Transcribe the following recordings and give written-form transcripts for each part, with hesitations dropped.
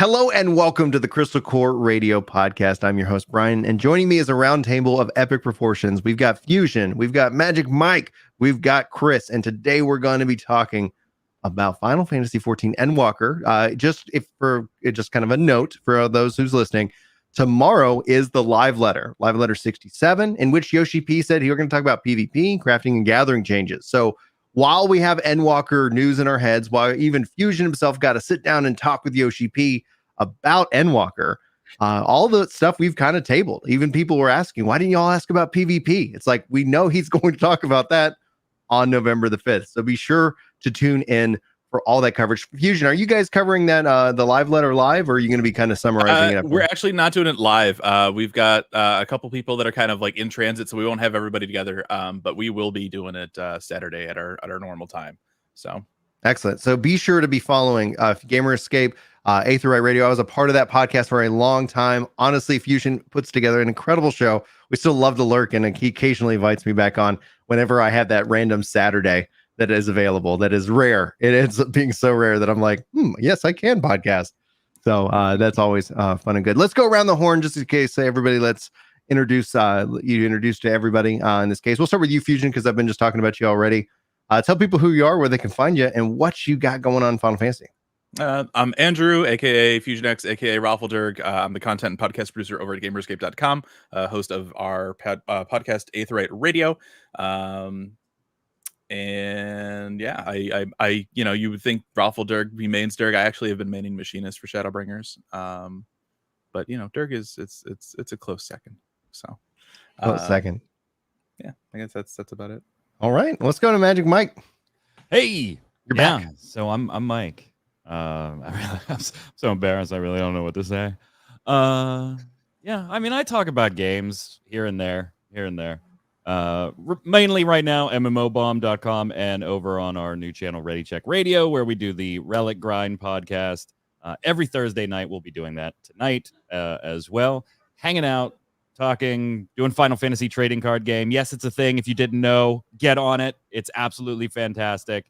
Hello and welcome to the Crystal Core Radio Podcast. I'm your host, Brian, and joining me is a roundtable of epic proportions. We've got Fusion, we've got Magic Mike, we've got Chris, and today we're going to be talking about Final Fantasy 14 Endwalker. Just kind of a note for those who's listening, tomorrow is the live letter 67, in which Yoshi P said he was going to talk about PvP, crafting, and gathering changes. So while we have Endwalker news in our heads, while even Fusion himself got to sit down and talk with Yoshi P about Endwalker, all the stuff we've kind of tabled. Even people were asking, why didn't y'all ask about PvP? It's like, we know he's going to talk about that on November the 5th. So be sure to tune in for all that coverage. Fusion, are you guys covering that the live letter live, or are you going to be kind of summarizing it? We're actually not doing it live. We've got a couple people that are kind of like in transit, so we won't have everybody together. But we will be doing it Saturday at our normal time. So excellent. So be sure to be following Gamer Escape, A3 Radio. I was a part of that podcast for a long time. Honestly, Fusion puts together an incredible show. We still love to lurk, and he occasionally invites me back on whenever I have that random Saturday that is available. That is rare. It ends up being so rare that I'm like, yes, I can podcast. So that's always fun and good. Let's go around the horn just in case. Everybody, let's introduce to everybody. In this case, we'll start with you, Fusion, because I've been just talking about you already. Tell people who you are, where they can find you, and what you got going on in Final Fantasy. I'm Andrew, aka FusionX, aka Raffledurg. I'm the content and podcast producer over at gamerscape.com, host of our podcast A3 Radio. And yeah, I you would think Raffledurg be mains Durg. I actually have been maining Machinist for Shadowbringers. But Durg is it's a close second. So close second. Yeah, I guess that's about it. All right, let's go to Magic Mike. Hey, you're back. So I'm Mike. I'm so embarrassed. I really don't know what to say. Yeah, I mean, I talk about games here and there. Mainly right now, mmobomb.com and over on our new channel, Ready Check Radio, where we do the Relic Grind podcast. Every Thursday night, we'll be doing that tonight as well. Hanging out, talking, doing Final Fantasy trading card game. Yes, it's a thing. If you didn't know, get on it. It's absolutely fantastic.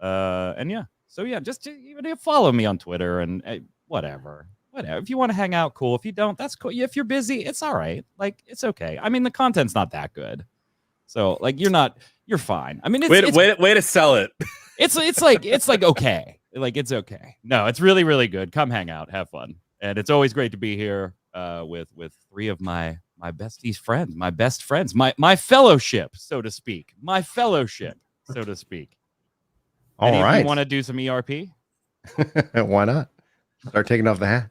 Just even follow me on Twitter and whatever. If you want to hang out, cool. If you don't, that's cool. If you're busy, it's all right. Like, it's okay. I mean, the content's not that good. So like, you're fine. I mean, way to sell it. It's like, okay. Like, it's okay. No, it's really, really good. Come hang out, have fun. And it's always great to be here with three of my best friends, my fellowship, so to speak. All right. You want to do some ERP? Why not? Start taking off the hat.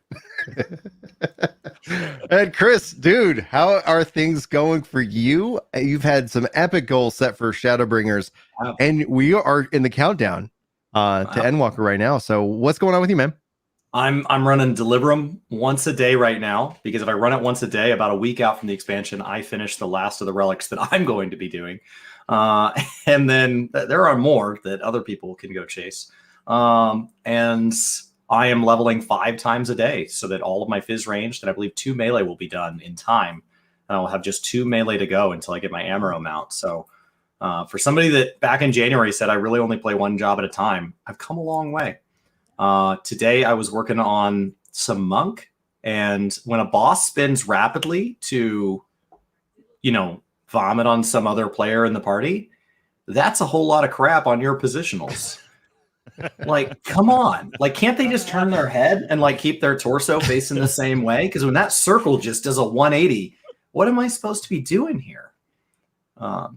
And Chris, dude, how are things going for you? You've had some epic goals set for Shadowbringers, and we are in the countdown to Endwalker right now. So what's going on with you, man? I'm running Deliverum once a day right now, because if I run it once a day, about a week out from the expansion, I finish the last of the relics that I'm going to be doing. And then there are more that other people can go chase. And I am leveling 5 times a day so that all of my Fizz ranged, and I believe 2 melee will be done in time. And I'll have just 2 melee to go until I get my Amaro mount. So for somebody that back in January said I really only play one job at a time, I've come a long way. Today I was working on some monk, and when a boss spins rapidly to, vomit on some other player in the party, that's a whole lot of crap on your positionals. Like, come on. Like, can't they just turn their head and like keep their torso facing the same way? Because when that circle just does a 180, what am I supposed to be doing here? So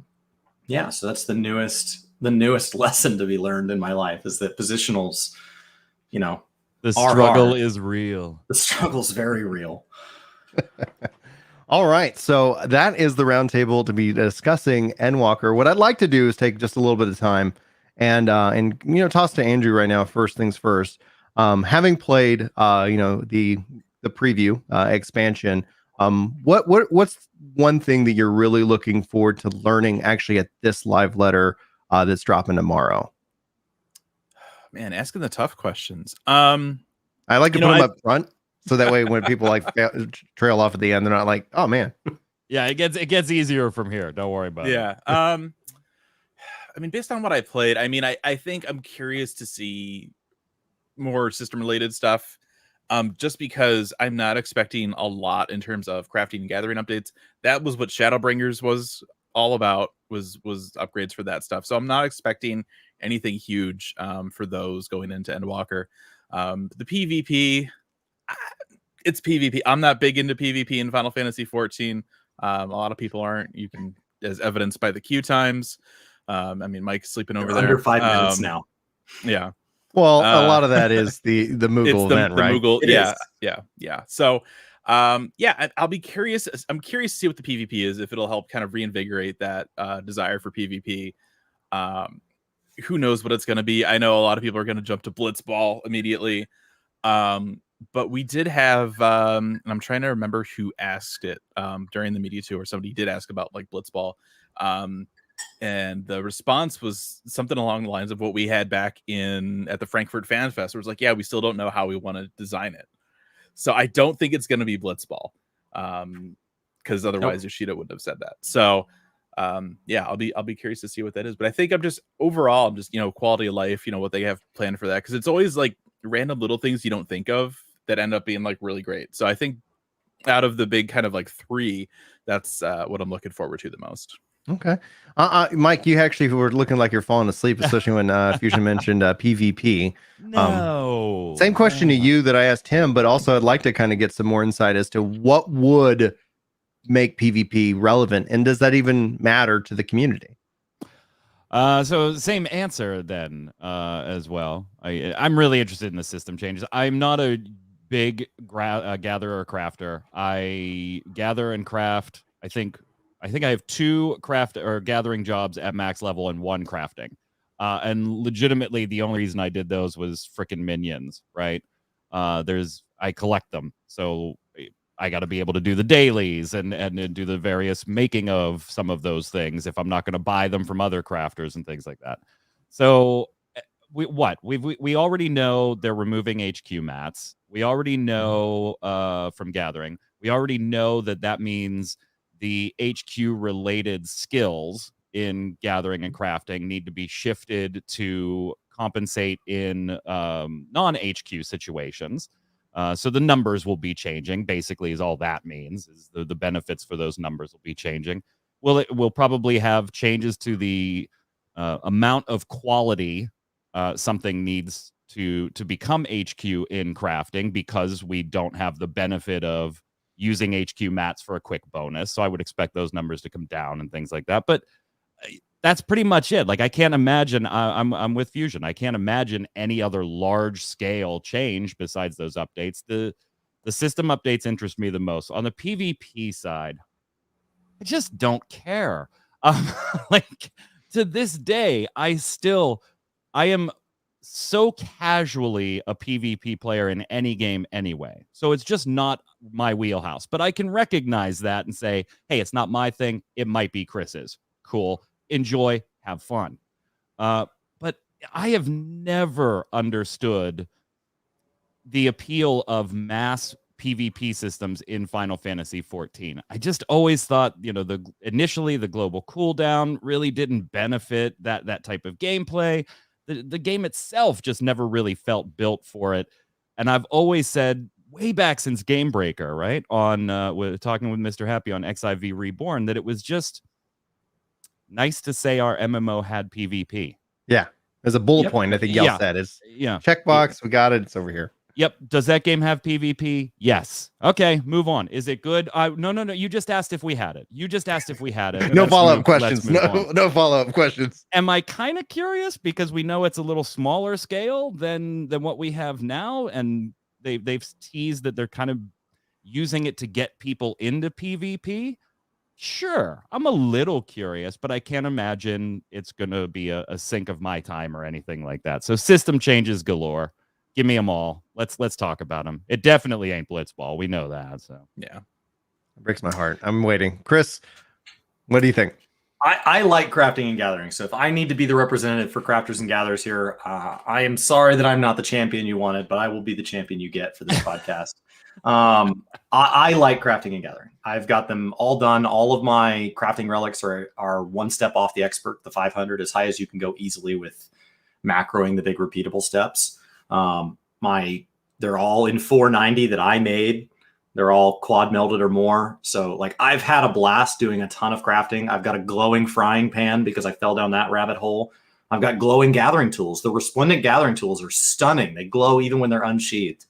that's the newest lesson to be learned in my life, is that positionals, the struggle is real. The struggle's very real. All right, so that is the roundtable to be discussing Endwalker. What I'd like to do is take just a little bit of time and toss to Andrew right now. First things first. Having played the preview expansion, what's one thing that you're really looking forward to learning actually at this live letter that's dropping tomorrow? Man, asking the tough questions. I like to put them up front, so that way when people like trail off at the end, they're not like, oh man. Yeah, it gets easier from here. Don't worry about it. Yeah. I mean, based on what I played, I mean, I think I'm curious to see more system related stuff. just because I'm not expecting a lot in terms of crafting and gathering updates. That was what Shadowbringers was all about, was upgrades for that stuff. So I'm not expecting anything huge for those going into Endwalker. The PvP, it's PvP. I'm not big into PvP in Final Fantasy 14. A lot of people aren't. You can, as evidenced by the queue times. I mean, Mike's sleeping over there. Under 5 minutes now. Yeah. Well, a lot of that is the Moogle event, right? Moogle, It yeah, is. yeah. So, I'll be curious. I'm curious to see what the PvP is, if it'll help kind of reinvigorate that desire for PvP. Who knows what it's going to be? I know a lot of people are going to jump to Blitzball immediately. But we did have, and I'm trying to remember who asked it during the media tour. Somebody did ask about like Blitzball. And the response was something along the lines of what we had back at the Frankfurt Fan Fest. It was like, yeah, we still don't know how we want to design it. So I don't think it's going to be Blitzball, because otherwise Yoshida wouldn't have said that. So I'll be curious to see what that is. But I think I'm just quality of life, what they have planned for that, because it's always like random little things you don't think of that end up being like really great. So I think out of the big kind of like 3, that's what I'm looking forward to the most. Okay. Mike, you actually were looking like you're falling asleep, especially when Fusion mentioned PvP. No. Same question to you that I asked him, but also I'd like to kind of get some more insight as to what would make PvP relevant, and does that even matter to the community? So same answer then as well. I'm really interested in the system changes. I'm not a big gatherer crafter. I gather and craft. I think I have 2 craft or gathering jobs at max level and 1 crafting. And legitimately, the only reason I did those was freaking minions, right? I collect them, so I got to be able to do the dailies and do the various making of some of those things if I'm not going to buy them from other crafters and things like that. So we already know they're removing HQ mats. We already know from gathering. We already know that means the HQ related skills in gathering and crafting need to be shifted to compensate in non-HQ situations. So the numbers will be changing, basically, is all that means, is the benefits for those numbers will be changing. We'll probably have changes to the amount of quality something needs to become HQ in crafting, because we don't have the benefit of using HQ mats for a quick bonus. So I would expect those numbers to come down and things like that. But that's pretty much it. Like, I can't imagine, I'm with Fusion, I can't imagine any other large scale change besides those updates. The system updates interest me the most. On the PvP side, I just don't care. Like, to this day, I am so casually a PvP player in any game anyway. So it's just not my wheelhouse. But I can recognize that and say, hey, it's not my thing. It might be Chris's. Cool. Enjoy. Have fun. But I have never understood the appeal of mass PvP systems in Final Fantasy 14. I just always thought, initially the global cooldown really didn't benefit that type of gameplay. The game itself just never really felt built for it. And I've always said, way back since Gamebreaker, right, on talking with Mr. Happy on XIV Reborn, that it was just nice to say our MMO had PvP. Yeah. There's a bullet point, I think y'all said. Is checkbox, we got it, it's over here. Yep. Does that game have PvP? Yes. Okay, move on. Is it good? No. You just asked if we had it. No follow-up questions. No follow-up questions. Am I kind of curious, because we know it's a little smaller scale than what we have now, and they've teased that they're kind of using it to get people into PvP? Sure, I'm a little curious, but I can't imagine it's going to be a sink of my time or anything like that. So system changes galore. Give me them all. Let's talk about them. It definitely ain't Blitzball. We know that. So yeah, it breaks my heart. I'm waiting. Chris, what do you think? I like crafting and gathering. So if I need to be the representative for crafters and gatherers here, I am sorry that I'm not the champion you wanted, but I will be the champion you get for this podcast. I like crafting and gathering. I've got them all done. All of my crafting relics are one step off the expert, the 500, as high as you can go easily with macroing the big repeatable steps. The They're all in 490 that I made. They're all quad melted or more. So like I've had a blast doing a ton of crafting. I've got a glowing frying pan because I fell down that rabbit hole. I've got glowing gathering tools. The resplendent gathering tools are stunning. They glow even when they're unsheathed.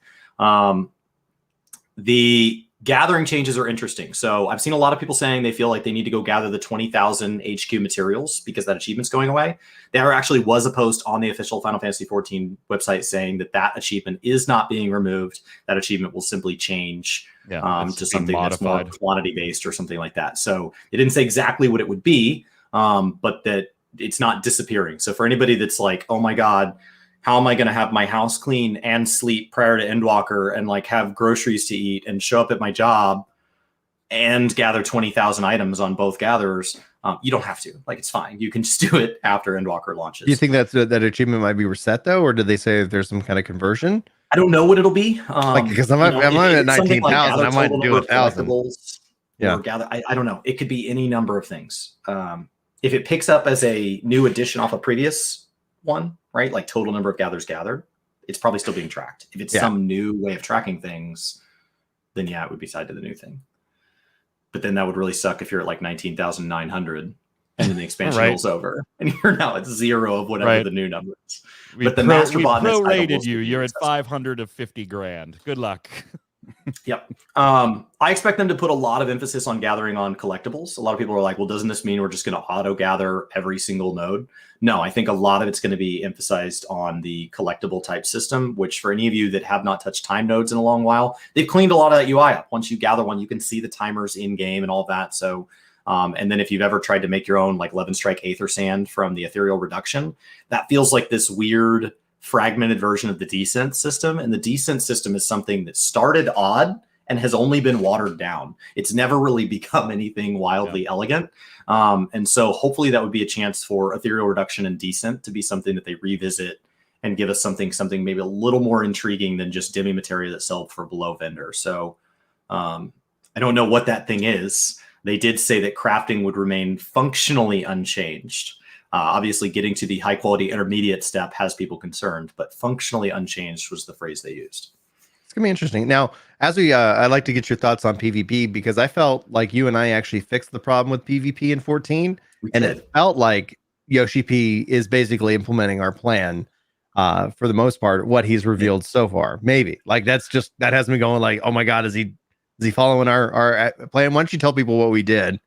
The gathering changes are interesting. So I've seen a lot of people saying they feel like they need to go gather the 20,000 HQ materials because that achievement's going away. There actually was a post on the official Final Fantasy XIV website saying that that achievement is not being removed. That achievement will simply change to something that's more quantity based or something like that. So they didn't say exactly what it would be, but that it's not disappearing. So for anybody that's like, oh my God, how am I going to have my house clean and sleep prior to Endwalker and like have groceries to eat and show up at my job and gather 20,000 items on both gatherers? You don't have to. Like, it's fine. You can just do it after Endwalker launches. Do you think that achievement might be reset though, or did they say there's some kind of conversion? I don't know what it'll be. Because I'm at 19,000. I might do 1,000. Yeah. I don't know. It could be any number of things. If it picks up as a new addition off a previous one, right? Like total number of gathers gathered, it's probably still being tracked. If it's some new way of tracking things, then yeah, it would be tied to the new thing. But then that would really suck if you're at like 19,900 and then the expansion rolls over and you're now at 0 of whatever the new number is. But the master bot prorated you. You're at 550 grand. Good luck. Yep. I expect them to put a lot of emphasis on gathering on collectibles. A lot of people are like, well, doesn't this mean we're just going to auto gather every single node? No, I think a lot of it's going to be emphasized on the collectible type system, which for any of you that have not touched time nodes in a long while, they've cleaned a lot of that UI up. Once you gather one, you can see the timers in game and all that. So, and then if you've ever tried to make your own like 11 strike Aether Sand from the Ethereal Reduction, that feels like this weird fragmented version of the descent system. And the descent system is something that started odd and has only been watered down. It's never really become anything wildly elegant. And so hopefully that would be a chance for Ethereal Reduction and Descent to be something that they revisit and give us something maybe a little more intriguing than just demi materia that sell for below vendor. So I don't know what that thing is. They did say that crafting would remain functionally unchanged. Obviously, getting to the high quality intermediate step has people concerned, but functionally unchanged was the phrase they used. It's gonna be interesting. Now, as I'd like to get your thoughts on PvP because I felt like you and I actually fixed the problem with PvP in 14, and it felt like Yoshi P is basically implementing our plan for the most part. What he's revealed so far, maybe like that has me going like, oh my God, is he following our plan? Why don't you tell people what we did,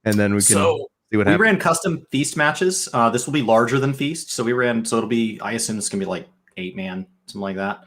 and then we can. We ran custom feast matches. This will be larger than feast. So it'll be, I assume it's going to be like 8-man, something like that.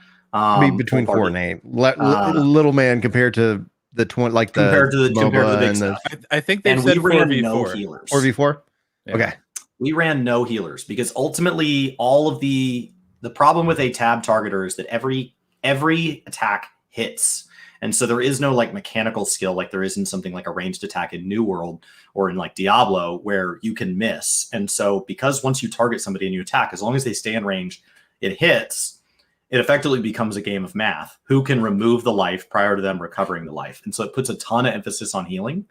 Be between 4 and 8. Little man compared to the 20, like compared to the big stuff. I think they said 4v4. No healers. 4v4? Yeah. Okay. We ran no healers because ultimately all of the problem with a tab targeter is that every attack hits. And so there is no like mechanical skill like there is in something like a ranged attack in New World or in like Diablo where you can miss. And so because once you target somebody and you attack, as long as they stay in range, it hits, it effectively becomes a game of math. Who can remove the life prior to them recovering the life? And so it puts a ton of emphasis on healing.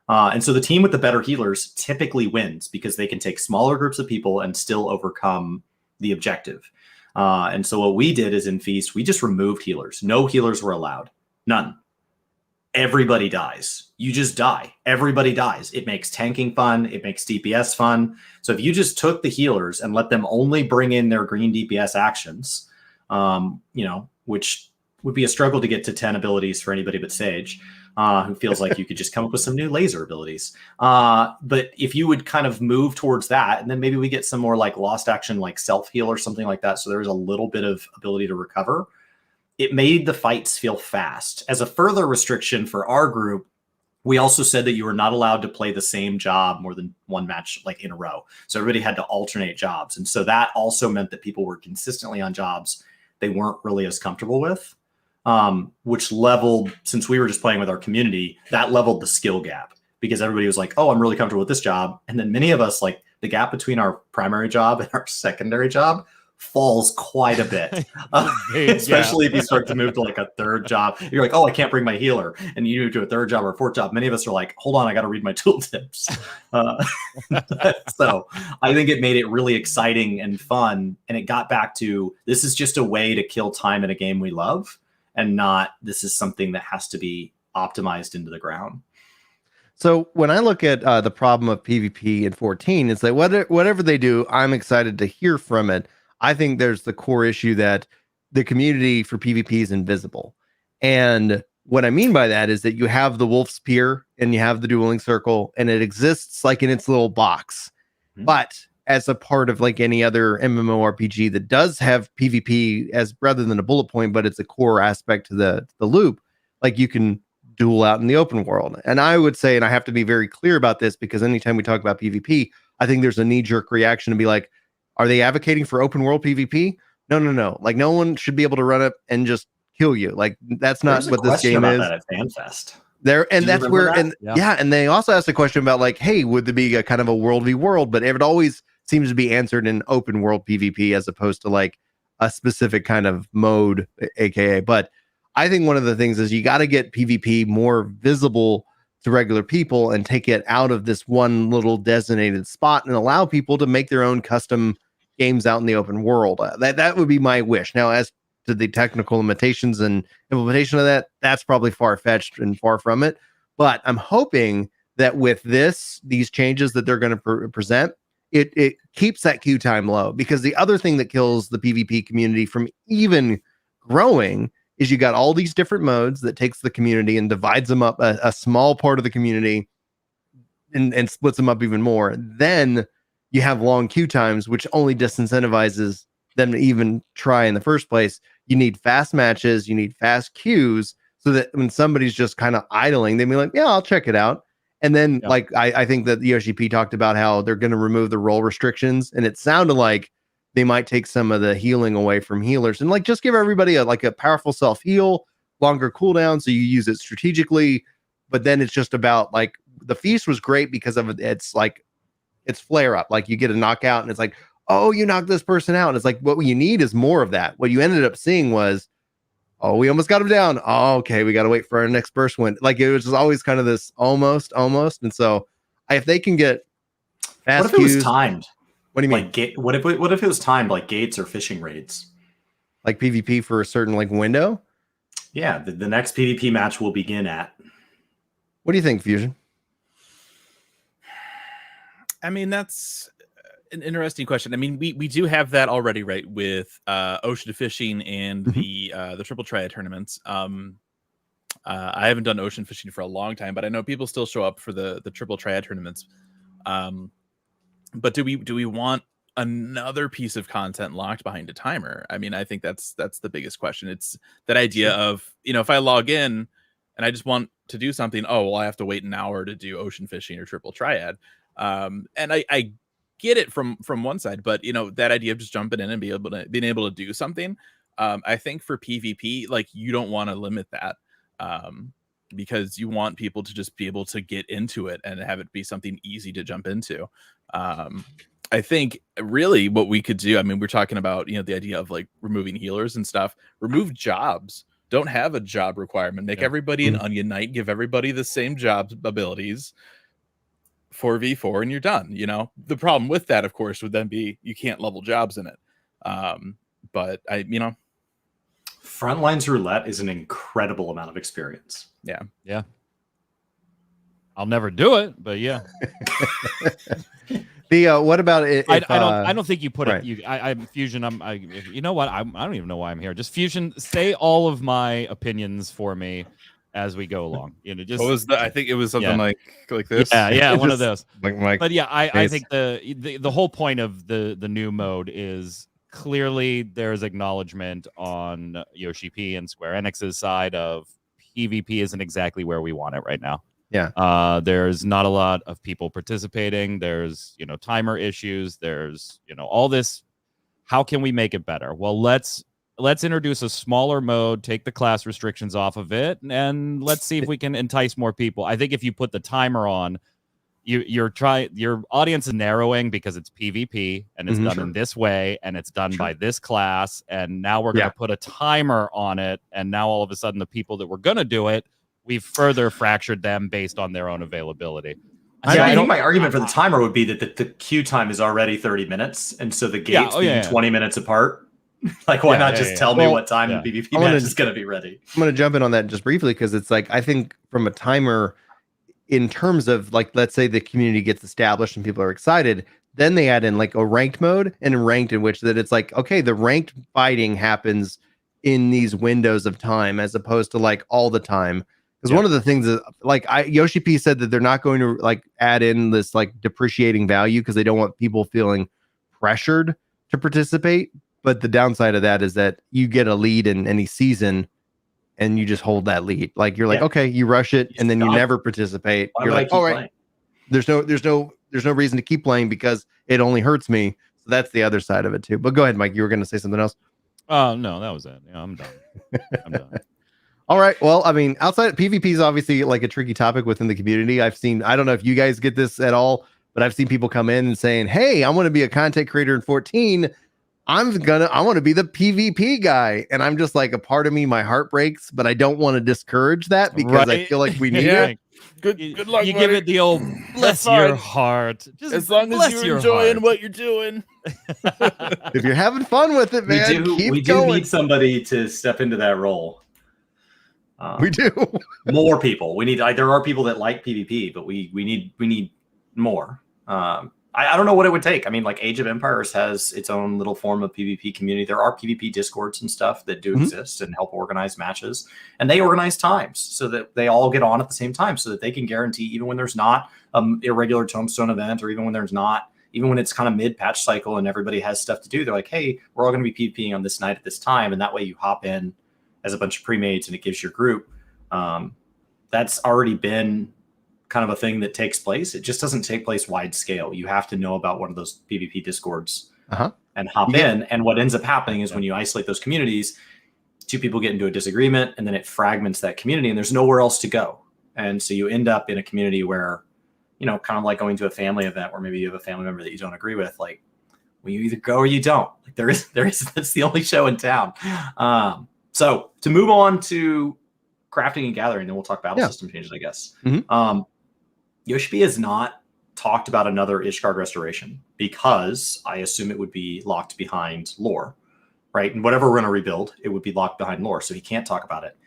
And so the team with the better healers typically wins because they can take smaller groups of people and still overcome the objective. And so what we did is in Feast, we just removed healers. No healers were allowed. None. Everybody dies. You just die. Everybody dies. It makes tanking fun. It makes DPS fun. So if you just took the healers and let them only bring in their green DPS actions, which would be a struggle to get to 10 abilities for anybody but Sage, who feels like you could just come up with some new laser abilities. But if you would kind of move towards that, and then maybe we get some more like lost action, like self-heal or something like that. So there's a little bit of ability to recover. It made the fights feel fast. As a further restriction for our group, we also said that you were not allowed to play the same job more than one match like in a row. So everybody had to alternate jobs. And so that also meant that people were consistently on jobs they weren't really as comfortable with, which leveled, since we were just playing with our community, that leveled the skill gap because everybody was like, oh, I'm really comfortable with this job. And then many of us, like the gap between our primary job and our secondary job falls quite a bit, especially if you start to move to like a third job. You're like, oh, I can't bring my healer, and you move to a third job or a fourth job. Many of us are like, hold on, I got to read my tooltips. So I think it made it really exciting and fun, and it got back to this is just a way to kill time in a game we love, and not this is something that has to be optimized into the ground. So when I look at the problem of PvP in 14, it's like whatever they do, I'm excited to hear from it. I think there's the core issue that the community for PvP is invisible. And what I mean by that is that you have the Wolf Spear and you have the Dueling Circle, and it exists like in its little box. Mm-hmm. But as a part of like any other MMORPG that does have PvP as rather than a bullet point, but it's a core aspect to the loop, like you can duel out in the open world. And I would say, and I have to be very clear about this because anytime we talk about PvP, I think there's a knee-jerk reaction to be like, are they advocating for open world PvP? No. Like no one should be able to run up and just kill you. Like that's not what this game is. That at FanFest. There, and that's where, that? And they also asked a question about like, hey, would there be a kind of a world v world? But it always seems to be answered in open world PvP as opposed to like a specific kind of mode, aka. But I think one of the things is you got to get PvP more visible to regular people and take it out of this one little designated spot and allow people to make their own custom games out in the open world. That would be my wish. Now, as to the technical limitations and implementation of that, that's probably far-fetched and far from it. But I'm hoping that with these changes that they're going to present, it keeps that queue time low. Because the other thing that kills the PvP community from even growing is you got all these different modes that takes the community and divides them up a small part of the community and splits them up even more. Then you have long queue times, which only disincentivizes them to even try in the first place. You need fast matches, you need fast queues, so that when somebody's just kind of idling, they'd be like, yeah, I'll check it out. And then like I think that the OGP talked about how they're going to remove the role restrictions, and it sounded like they might take some of the healing away from healers and like just give everybody a powerful self heal, longer cooldown, so you use it strategically. But then it's just about like the feast was great because of it's flare up. Like you get a knockout and it's like, oh, you knocked this person out. And it's like what you need is more of that. What you ended up seeing was, oh, we almost got him down. Oh, okay, we got to wait for our next burst win. Like it was just always kind of this almost. And so if they can get fast, what if it was timed? What do you mean? Like, what if it was timed like gates or fishing raids? Like PvP for a certain like window? Yeah, the next PvP match will begin at. What do you think, Fusion? I mean, that's an interesting question. I mean, we do have that already, right? With ocean fishing and the triple triad tournaments. I haven't done ocean fishing for a long time, but I know people still show up for the triple triad tournaments. But do we want another piece of content locked behind a timer? I mean, I think that's the biggest question. It's that idea of, if I log in and I just want to do something, oh, well, I have to wait an hour to do ocean fishing or triple triad. And I get it from one side, but that idea of just jumping in and being able to do something. I think for PvP, like you don't want to limit that. Because you want people to just be able to get into it and have it be something easy to jump into. I think really what we could do, I mean, we're talking about, the idea of like removing healers and stuff, remove jobs, don't have a job requirement, make everybody an Onion Knight, give everybody the same job abilities, 4v4 and you're done. The problem with that, of course, would then be you can't level jobs in it. But Frontlines Roulette is an incredible amount of experience. Yeah. I'll never do it, but yeah. What about it? I don't think you put right. it. I'm Fusion. You know what? I don't even know why I'm here. Just Fusion. Say all of my opinions for me as we go along. Just what was I think it was something like this. Yeah, one of those. Like but yeah, I think the whole point of the new mode is clearly there's acknowledgement on Yoshi P and Square Enix's side of PvP isn't exactly where we want it right now. Yeah. There's not a lot of people participating. There's, timer issues. There's, all this. How can we make it better? Well, let's introduce a smaller mode, take the class restrictions off of it, and let's see if we can entice more people. I think if you put the timer on, your audience is narrowing because it's PvP and it's done in this way and it's done by this class, and now we're going to put a timer on it, and now all of a sudden the people that were going to do it, we've further fractured them based on their own availability. I think my argument for the timer would be that the queue time is already 30 minutes, and so the gates being 20 minutes apart. Like, why not just tell me what time the PvP match is going to be ready? I'm going to jump in on that just briefly, because it's like, I think from a timer, in terms of like, let's say the community gets established and people are excited, then they add in like a ranked mode, and ranked in which that it's like, okay, the ranked fighting happens in these windows of time as opposed to like all the time. Because one of the things that like Yoshi P said that they're not going to like add in this like depreciating value because they don't want people feeling pressured to participate. But the downside of that is that you get a lead in any season and you just hold that lead. Like you're like, okay, you rush it and then you never participate. You're like, all right, there's no reason to keep playing because it only hurts me. So that's the other side of it too. But go ahead, Mike. You were going to say something else. No, that was it. Yeah, I'm done. I'm done. All right. Well, I mean, outside PvP is obviously like a tricky topic within the community. I don't know if you guys get this at all, but I've seen people come in and saying, hey, I want to be a content creator in 14. I want to be the PvP guy. And I'm just like, a part of me, my heart breaks, but I don't want to discourage that because I feel like we need it. Good luck. You give it the old bless your heart. Just as long as you're enjoying what you're doing. If you're having fun with it, man, we do need somebody to step into that role. We do. More people. We need. There are people that like PvP, but we need more. I don't know what it would take. I mean, like Age of Empires has its own little form of PvP community. There are PvP discords and stuff that do exist and help organize matches, and they organize times so that they all get on at the same time, so that they can guarantee even when there's not irregular tombstone event, or even when there's not, even when it's kind of mid patch cycle and everybody has stuff to do. They're like, hey, we're all going to be PvPing on this night at this time, and that way you hop in as a bunch of pre-mates and it gives your group. That's already been kind of a thing that takes place. It just doesn't take place wide scale. You have to know about one of those PvP discords and hop in. And what ends up happening is when you isolate those communities, two people get into a disagreement and then it fragments that community and there's nowhere else to go. And so you end up in a community where, you know, kind of like going to a family event where maybe you have a family member that you don't agree with. Like, well, you either go or you don't. Like there is, that's the only show in town. So to move on to crafting and gathering, then we'll talk battle system changes, I guess. Yoshi P has not talked about another Ishgard restoration because I assume it would be locked behind lore, right? And whatever we're going to rebuild, it would be locked behind lore, so he can't talk about it.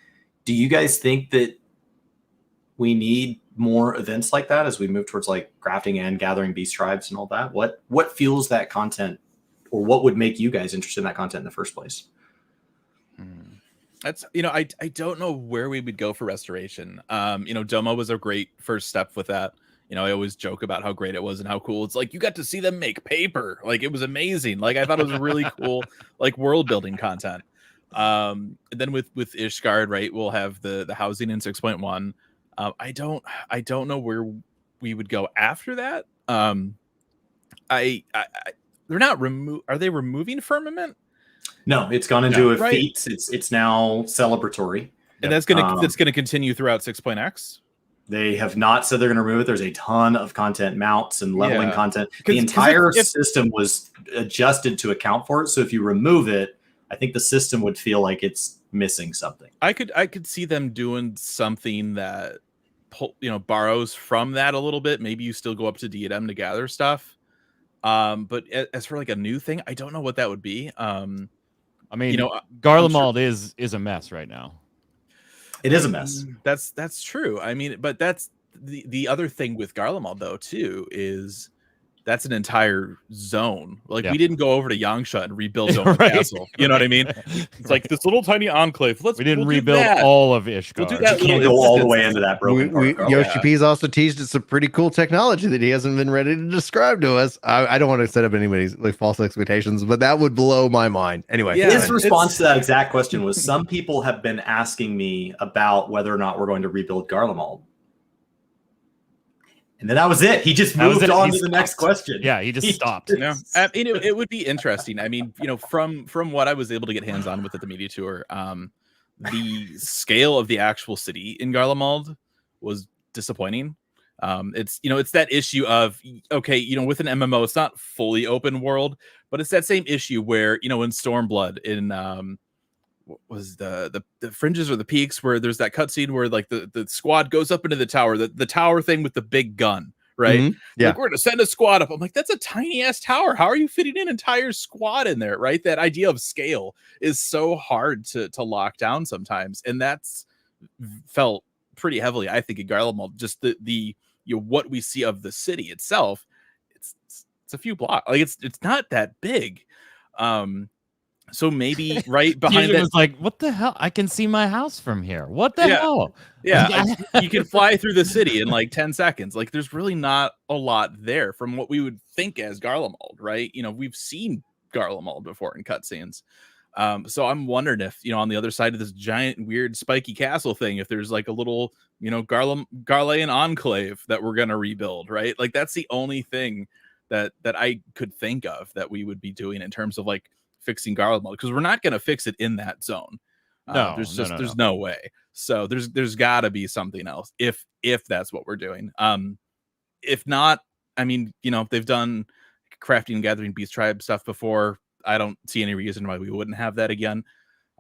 Do you guys think that we need more events like that as we move towards like crafting and gathering beast tribes and all that? What fuels that content, or what would make you guys interested in that content in the first place? That's, you know, I don't know where we would go for restoration. You know, Domo was a great first step with that. You know, I always joke about how great it was and how cool it's like you got to see them make paper. Like it was amazing. Like I thought it was really cool, like world building content. And then with Ishgard, right, we'll have the housing in 6.1. I don't know where we would go after that. They're not are they removing Firmament? No, it's gone into a feat. It's now celebratory, and that's gonna continue throughout 6.x. They have not said they're going to remove it. There's a ton of content, mounts and leveling content. The entire system was adjusted to account for it. So if you remove it, I think the system would feel like it's missing something. I could see them doing something that borrows from that a little bit. Maybe you still go up to Diadem to gather stuff. But as for like a new thing, I don't know what that would be. I mean, Garlemald is a mess right now. It is a mess. That's true. I mean, but that's the other thing with Garlemald though too is that's an entire zone. Like we didn't go over to Yangsha and rebuild Zone Castle. You know what I mean? It's like this little tiny enclave. We didn't rebuild all of Ishgard. We'll do that. You can't go all the way into that broken part. Yoshi P's also teased us some pretty cool technology that he hasn't been ready to describe to us. I don't want to set up anybody's like false expectations, but that would blow my mind. Anyway, his response to that exact question was, some people have been asking me about whether or not we're going to rebuild Garlemald. And then that was it. He just moved on to the next question. Yeah, he just stopped. You know, it would be interesting. I mean, you know, from what I was able to get hands on with at the media tour, the scale of the actual city in Garlemald was disappointing. It's it's that issue of, okay, with an MMO, it's not fully open world, but it's that same issue where in Stormblood, in what was the Fringes or the Peaks, where there's that cutscene where like the squad goes up into the tower, the tower thing with the big gun, right? Mhm. Yeah. Like, we're gonna send a squad up. I'm like, that's a tiny ass tower. How are you fitting an entire squad in there, right? That idea of scale is so hard to lock down sometimes, and that's felt pretty heavily, I think, in Garlemald. Just the what we see of the city itself, it's a few blocks, like it's not that big. So maybe right behind that was like, what the hell? I can see my house from here. What the hell? Yeah, you can fly through the city in like 10 seconds. Like, there's really not a lot there from what we would think as Garlemald, right? We've seen Garlemald before in cutscenes. So I'm wondering if, on the other side of this giant, weird, spiky castle thing, if there's like a little, Garlean enclave that we're going to rebuild, right? Like, that's the only thing that I could think of that we would be doing in terms of like fixing Garlemald, because we're not going to fix it in that zone. No, there's no way. So there's got to be something else if that's what we're doing. If not, I mean, they've done crafting and gathering beast tribe stuff before. I don't see any reason why we wouldn't have that again.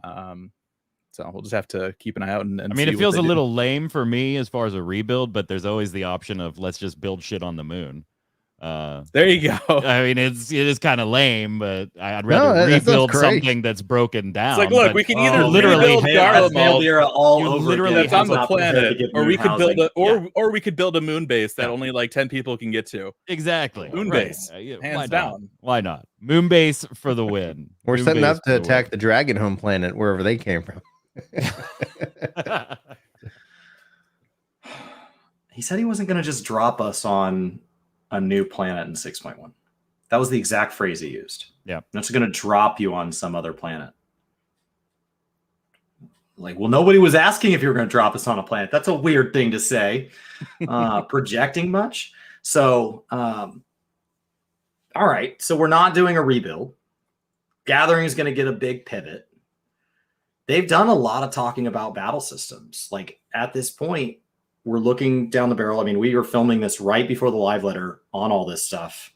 So we'll just have to keep an eye out. And I mean, it feels a little lame for me as far as a rebuild, but there's always the option of let's just build shit on the moon. There you go. I mean, it is kind of lame, but I'd rather rebuild something that's broken down. It's like, look, we can either literally rebuild Garlemald all over literally that's on the planet, or we could build or we could build a moon base that only like 10 people can get to. Exactly. Moon base, hands down. Why not? Moon base for the win. We're setting up to attack the Dragon Home planet, wherever they came from. He said he wasn't going to just drop us on a new planet in 6.1. That was the exact phrase he used. Yeah. I'm just going to drop you on some other planet. Like, well, nobody was asking if you were going to drop us on a planet. That's a weird thing to say. Projecting much. So, all right. So we're not doing a rebuild. Gathering is going to get a big pivot. They've done a lot of talking about battle systems. Like, at this point, we're looking down the barrel. I mean, we are filming this right before the live letter on all this stuff.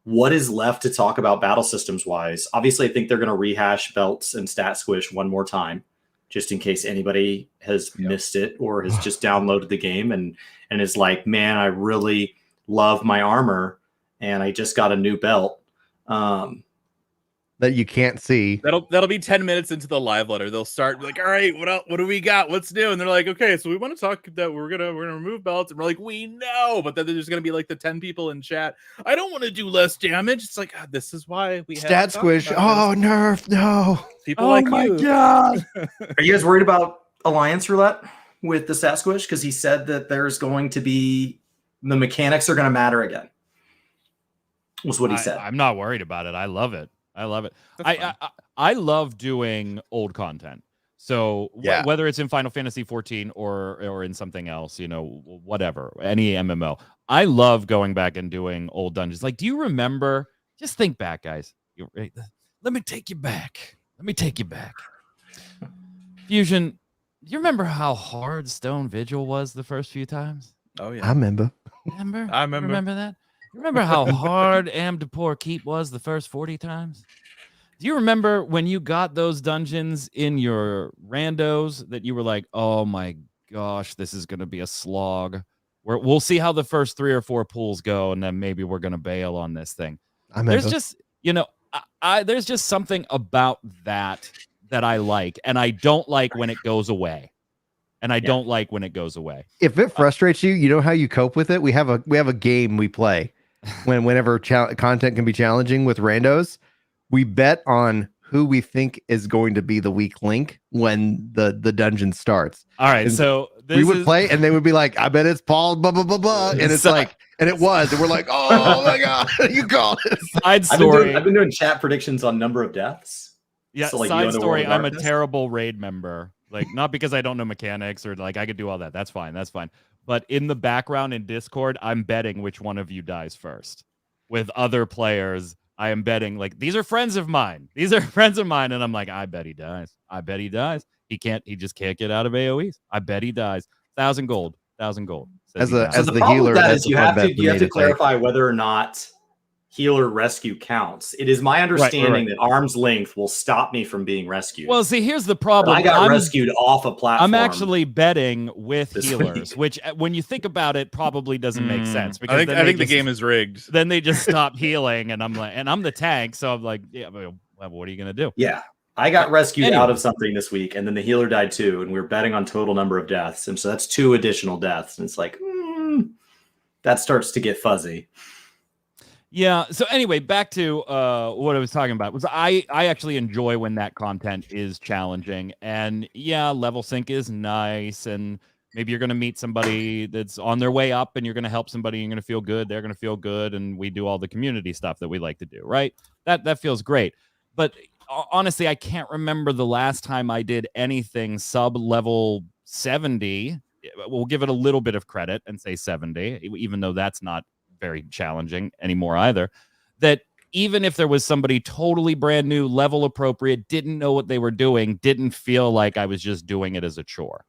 What is left to talk about battle systems wise? Obviously, I think they're going to rehash belts and stat squish one more time, just in case anybody has missed it or has just downloaded the game and is like, man, I really love my armor and I just got a new belt. That you can't see. That'll be 10 minutes into the live letter. They'll start like, all right, what do we got? What's new? And they're like, okay, so we want to talk that we're gonna remove belts. And we're like, we know, but then there's gonna be like the 10 people in chat. I don't want to do less damage. It's like, this is why we have stat squish. Oh, nerf, no. People like my you. God. Are you guys worried about Alliance Roulette with the stat squish? Because he said that there's going to be the mechanics are going to matter again. Was what he said. I'm not worried about it. I love it. I love doing old content. So whether it's in Final Fantasy 14 or in something else, whatever, any MMO, I love going back and doing old dungeons. Like, do you remember? Just think back, guys. Let me take you back. Fusion, do you remember how hard Stone Vigil was the first few times? Oh yeah, I remember. Remember that? Remember how hard Amdapor Keep was the first 40 times? Do you remember when you got those dungeons in your randos that you were like, oh my gosh, this is going to be a slog? We'll see how the first 3 or 4 pools go, and then maybe we're going to bail on this thing. There's just, there's just something about that I like, and I don't like when it goes away. If it frustrates you, you know how you cope with it? We have a game we play whenever content can be challenging with randos. We bet on who we think is going to be the weak link when the dungeon starts. All right, so we would play, and they would be like, "I bet it's Paul." Blah blah blah blah, and it's like, and it was, and we're like, "Oh my god, you called it." Side story. I've been doing chat predictions on number of deaths. Yeah, so, like, side story. I'm a terrible raid member. Like, not because I don't know mechanics or like I could do all that. That's fine. But in the background in Discord, I'm betting which one of you dies first. With other players, I am betting, like, these are friends of mine. And I'm like, I bet he dies. He just can't get out of AoEs. I bet he dies. 1,000 gold. As So the the problem healer, with that that's is the you fun have bet to for me to take. clarify whether or not healer rescue counts. It is my understanding that arm's length will stop me from being rescued. Well, see, here's the But problem. I got rescued off a platform. I'm actually betting with this healers, week. which when you think about it, probably doesn't make sense. Because I think the game is rigged. Then they just stop healing, and I'm like, and I'm the tank, so I'm like, yeah, well, what are you gonna do? Yeah. I got rescued Anyway. out of something this week, and then the healer died too, and we were betting on total number of deaths. And so that's 2 additional deaths. And it's like, that starts to get fuzzy. Yeah. So anyway, back to what I was talking about. Was I actually enjoy when that content is challenging, and yeah, level sync is nice, and maybe you're going to meet somebody that's on their way up, and you're going to help somebody. You're going to feel good. They're going to feel good, and we do all the community stuff that we like to do. Right. That feels great. But honestly, I can't remember the last time I did anything sub level 70. We'll give it a little bit of credit and say 70, even though that's not very challenging anymore either. That even if there was somebody totally brand new, level appropriate, didn't know what they were doing, didn't feel like I was just doing it as a chore.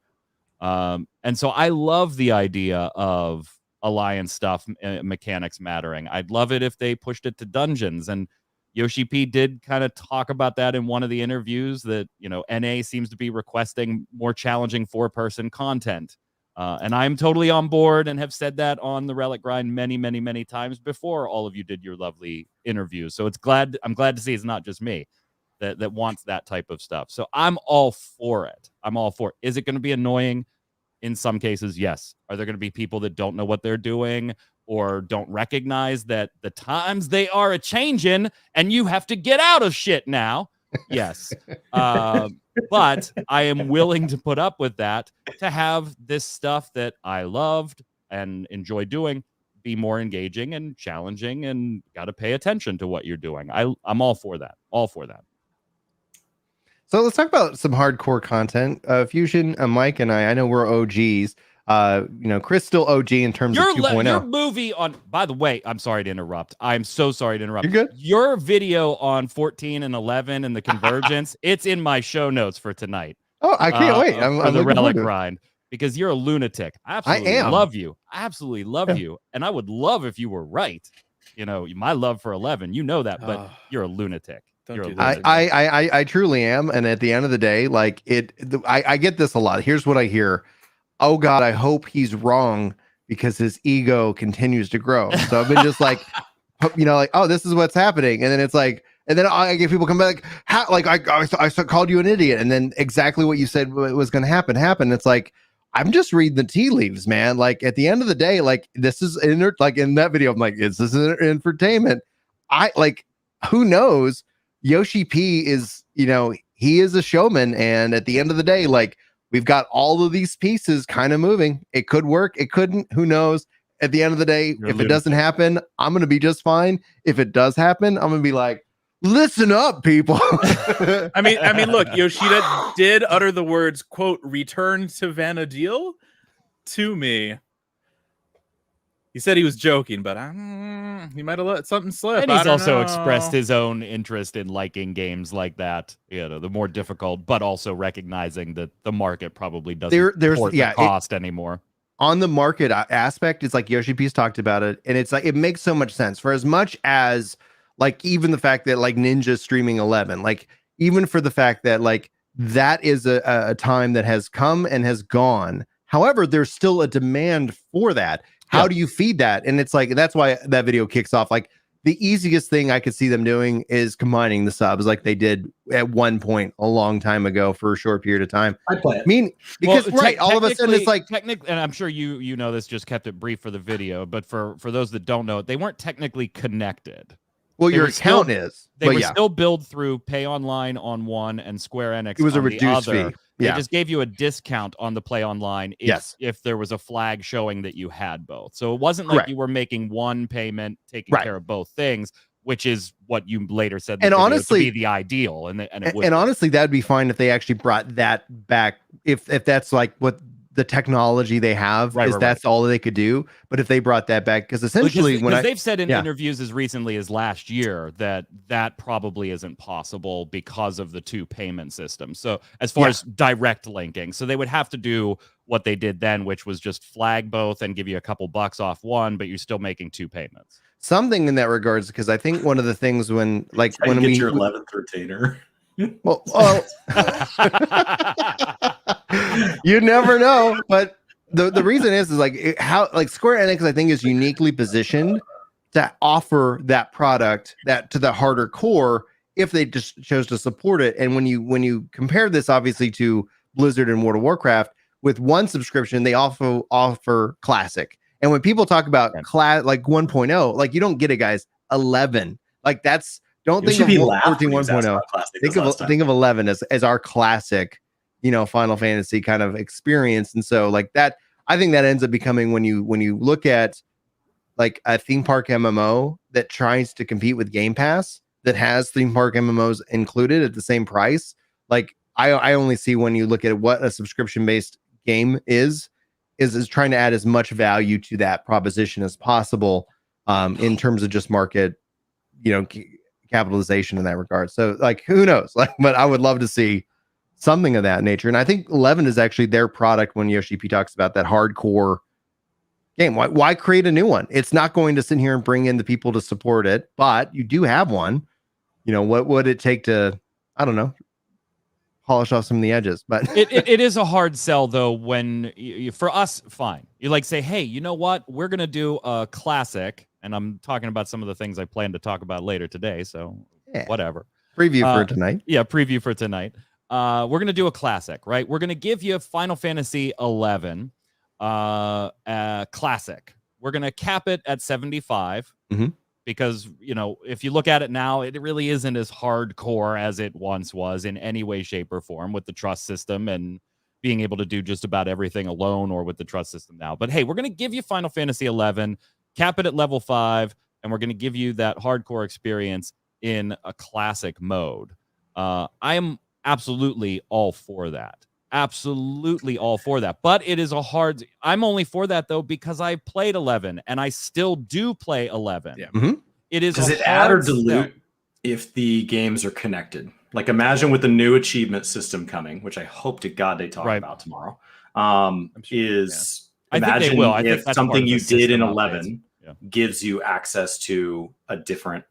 And so I love the idea of alliance stuff, mechanics mattering. I'd love it if they pushed it to dungeons. And Yoshi P did kind of talk about that in one of the interviews, that, you know, NA seems to be requesting more challenging 4-person content. And I'm totally on board and have said that on the Relic Grind many, many, many times before all of you did your lovely interviews. So I'm glad to see it's not just me that wants that type of stuff. So I'm all for it. Is it going to be annoying? In some cases, yes. Are there going to be people that don't know what they're doing or don't recognize that the times they are a-changing and you have to get out of shit now? Yes. But I am willing to put up with that to have this stuff that I loved and enjoy doing be more engaging and challenging, and got to pay attention to what you're doing. I'm all for that. So let's talk about some hardcore content. Fusion, Mike and I know we're OGs. Chris still OG in terms of 2.0. Your movie on, by the way, I'm sorry to interrupt. I'm so sorry to interrupt. You're good. Your video on 14 and 11 and the convergence, it's in my show notes for tonight. Oh, I can't wait. I'm the Relic Grind, because you're a lunatic. I am. Love you. I absolutely love you. And I would love if you were right. You know, my love for 11, you know that, but you're a lunatic. I truly am. And at the end of the day, like I get this a lot. Here's what I hear. Oh God, I hope he's wrong, because his ego continues to grow. So I've been just like, like, oh, this is what's happening. And then it's like, and then I get people come back, I called you an idiot. And then exactly what you said was going to happen. It's like, I'm just reading the tea leaves, man. Like at the end of the day, like this is like in that video, I'm like, this is entertainment. Who knows? Yoshi P is, he is a showman. And at the end of the day, like, we've got all of these pieces kind of moving. It could work. It couldn't. Who knows? At the end of the day, if it doesn't happen, I'm going to be just fine. If it does happen, I'm going to be like, listen up, people. I mean, look, Yoshida did utter the words, quote, return to Vanadil to me. He said he was joking, but he might have let something slip. And he's also expressed his own interest in liking games like that, the more difficult, but also recognizing that the market probably doesn't support the cost anymore. On the market aspect, it's like Yoshi P's talked about it, and it's like it makes so much sense. For as much as like even the fact that like Ninja streaming 11, like even for the fact that like that is a time that has come and has gone. However, there's still a demand for that. How do you feed that? And it's like, that's why that video kicks off. Like the easiest thing I could see them doing is combining the subs like they did at one point a long time ago for a short period of time. I play it. I mean, because all of a sudden it's like technically, and I'm sure you know this, just kept it brief for the video, but for those that don't know it, they weren't technically connected. Well, your account is. They were still billed through Pay Online on one and Square Enix. It was on a reduced the other. fee. They just gave you a discount on the Play Online if there was a flag showing that you had both. So it wasn't like you were making one payment, taking care of both things, which is what you later said and honestly to be the ideal. And honestly, that'd be fine if they actually brought that back. If that's like what the technology they have that's all they could do. But if they brought that back, because essentially they've said in interviews as recently as last year that probably isn't possible because of the two payment systems. So as far as direct linking, so they would have to do what they did then, which was just flag both and give you a couple bucks off one, but you're still making 2 payments. Something in that regards, because I think one of the things when you get your 11th retainer. Well, you never know, but the reason is like how like Square Enix I think is uniquely positioned to offer that product that to the harder core if they just chose to support it. And when you compare this obviously to Blizzard and World of Warcraft, with one subscription they also offer Classic. And when people talk about like 1.0, like you don't get it, guys. 11, like that's don't think of 14 1.0. Think of 11 as our classic, Final Fantasy kind of experience. And so like that, I think that ends up becoming when you look at like a theme park MMO that tries to compete with Game Pass that has theme park MMOs included at the same price. Like I only see when you look at what a subscription based game is trying to add as much value to that proposition as possible in terms of just market, capitalization in that regard. So like, who knows? Like, but I would love to see something of that nature. And I think 11 is actually their product when Yoshi P talks about that hardcore game. Why create a new one? It's not going to sit here and bring in the people to support it, but you do have one. What would it take to, I don't know, polish off some of the edges? But it is a hard sell though when for us, fine. You like say, hey, you know what? We're going to do a classic. And I'm talking about some of the things I plan to talk about later today. So whatever. Preview for tonight. Yeah, preview for tonight. We're going to do a classic, right? We're going to give you Final Fantasy 11 classic. We're going to cap it at 75 because, if you look at it now, it really isn't as hardcore as it once was in any way, shape, or form with the trust system and being able to do just about everything alone or with the trust system now. But hey, we're going to give you Final Fantasy 11, cap it at level 5, and we're going to give you that hardcore experience in a classic mode. I am absolutely all for that. Absolutely all for that. But it is I'm only for that though because I played 11 and I still do play 11. Yeah. It is. Does it add or dilute if the games are connected? Like imagine with the new achievement system coming, which I hope to God they talk about tomorrow. Imagine I think they will. If something you did in 11 gives you access to a different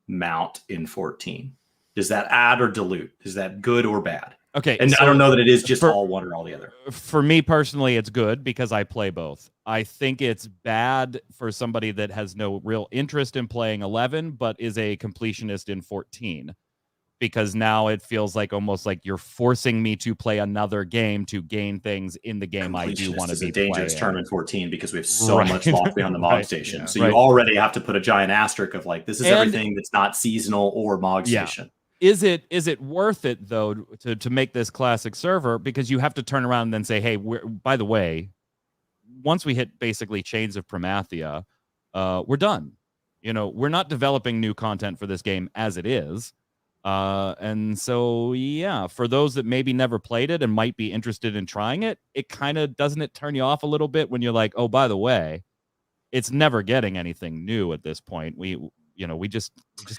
mount in 14. Does that add or dilute? Is that good or bad? Okay. And I don't know that it is just all one or all the other. For me personally, it's good because I play both. I think it's bad for somebody that has no real interest in playing 11, but is a completionist in 14. Because now it feels like almost like you're forcing me to play another game to gain things in the game I do want to be playing. Dangerous term in 14 because we have so much locked behind the MOG station. Yeah. So you already have to put a giant asterisk of like, this is everything that's not seasonal or MOG station. Is it worth it though to make this classic server? Because you have to turn around and then say, hey, by the way, once we hit basically Chains of Promathia, we're done. We're not developing new content for this game as it is. And so, for those that maybe never played it and might be interested in trying it, it kind of doesn't it turn you off a little bit when you're like, oh, by the way, it's never getting anything new at this point. We just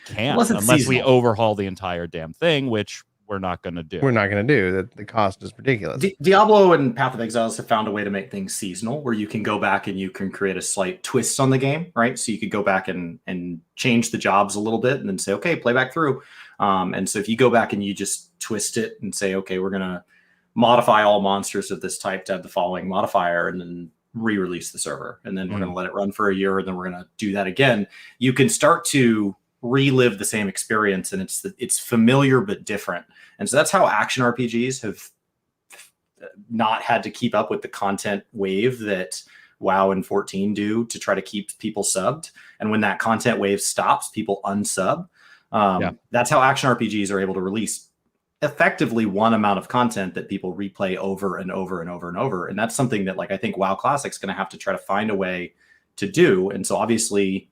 can't unless we overhaul the entire damn thing, which we're not going to do. We're not going to do that. The cost is ridiculous. Diablo and Path of Exiles have found a way to make things seasonal where you can go back and you can create a slight twist on the game, right? So you could go back and change the jobs a little bit and then say, okay, play back through. And so if you go back and you just twist it and say, okay, we're going to modify all monsters of this type to have the following modifier and then re-release the server. And then we're going to let it run for a year and then we're going to do that again. You can start to relive the same experience and it's familiar but different. And so that's how action RPGs have not had to keep up with the content wave that WoW and 14 do to try to keep people subbed. And when that content wave stops, people unsub. That's how action RPGs are able to release effectively one amount of content that people replay over and over and over and over. And that's something that I think WoW Classic's going to have to try to find a way to do. And so obviously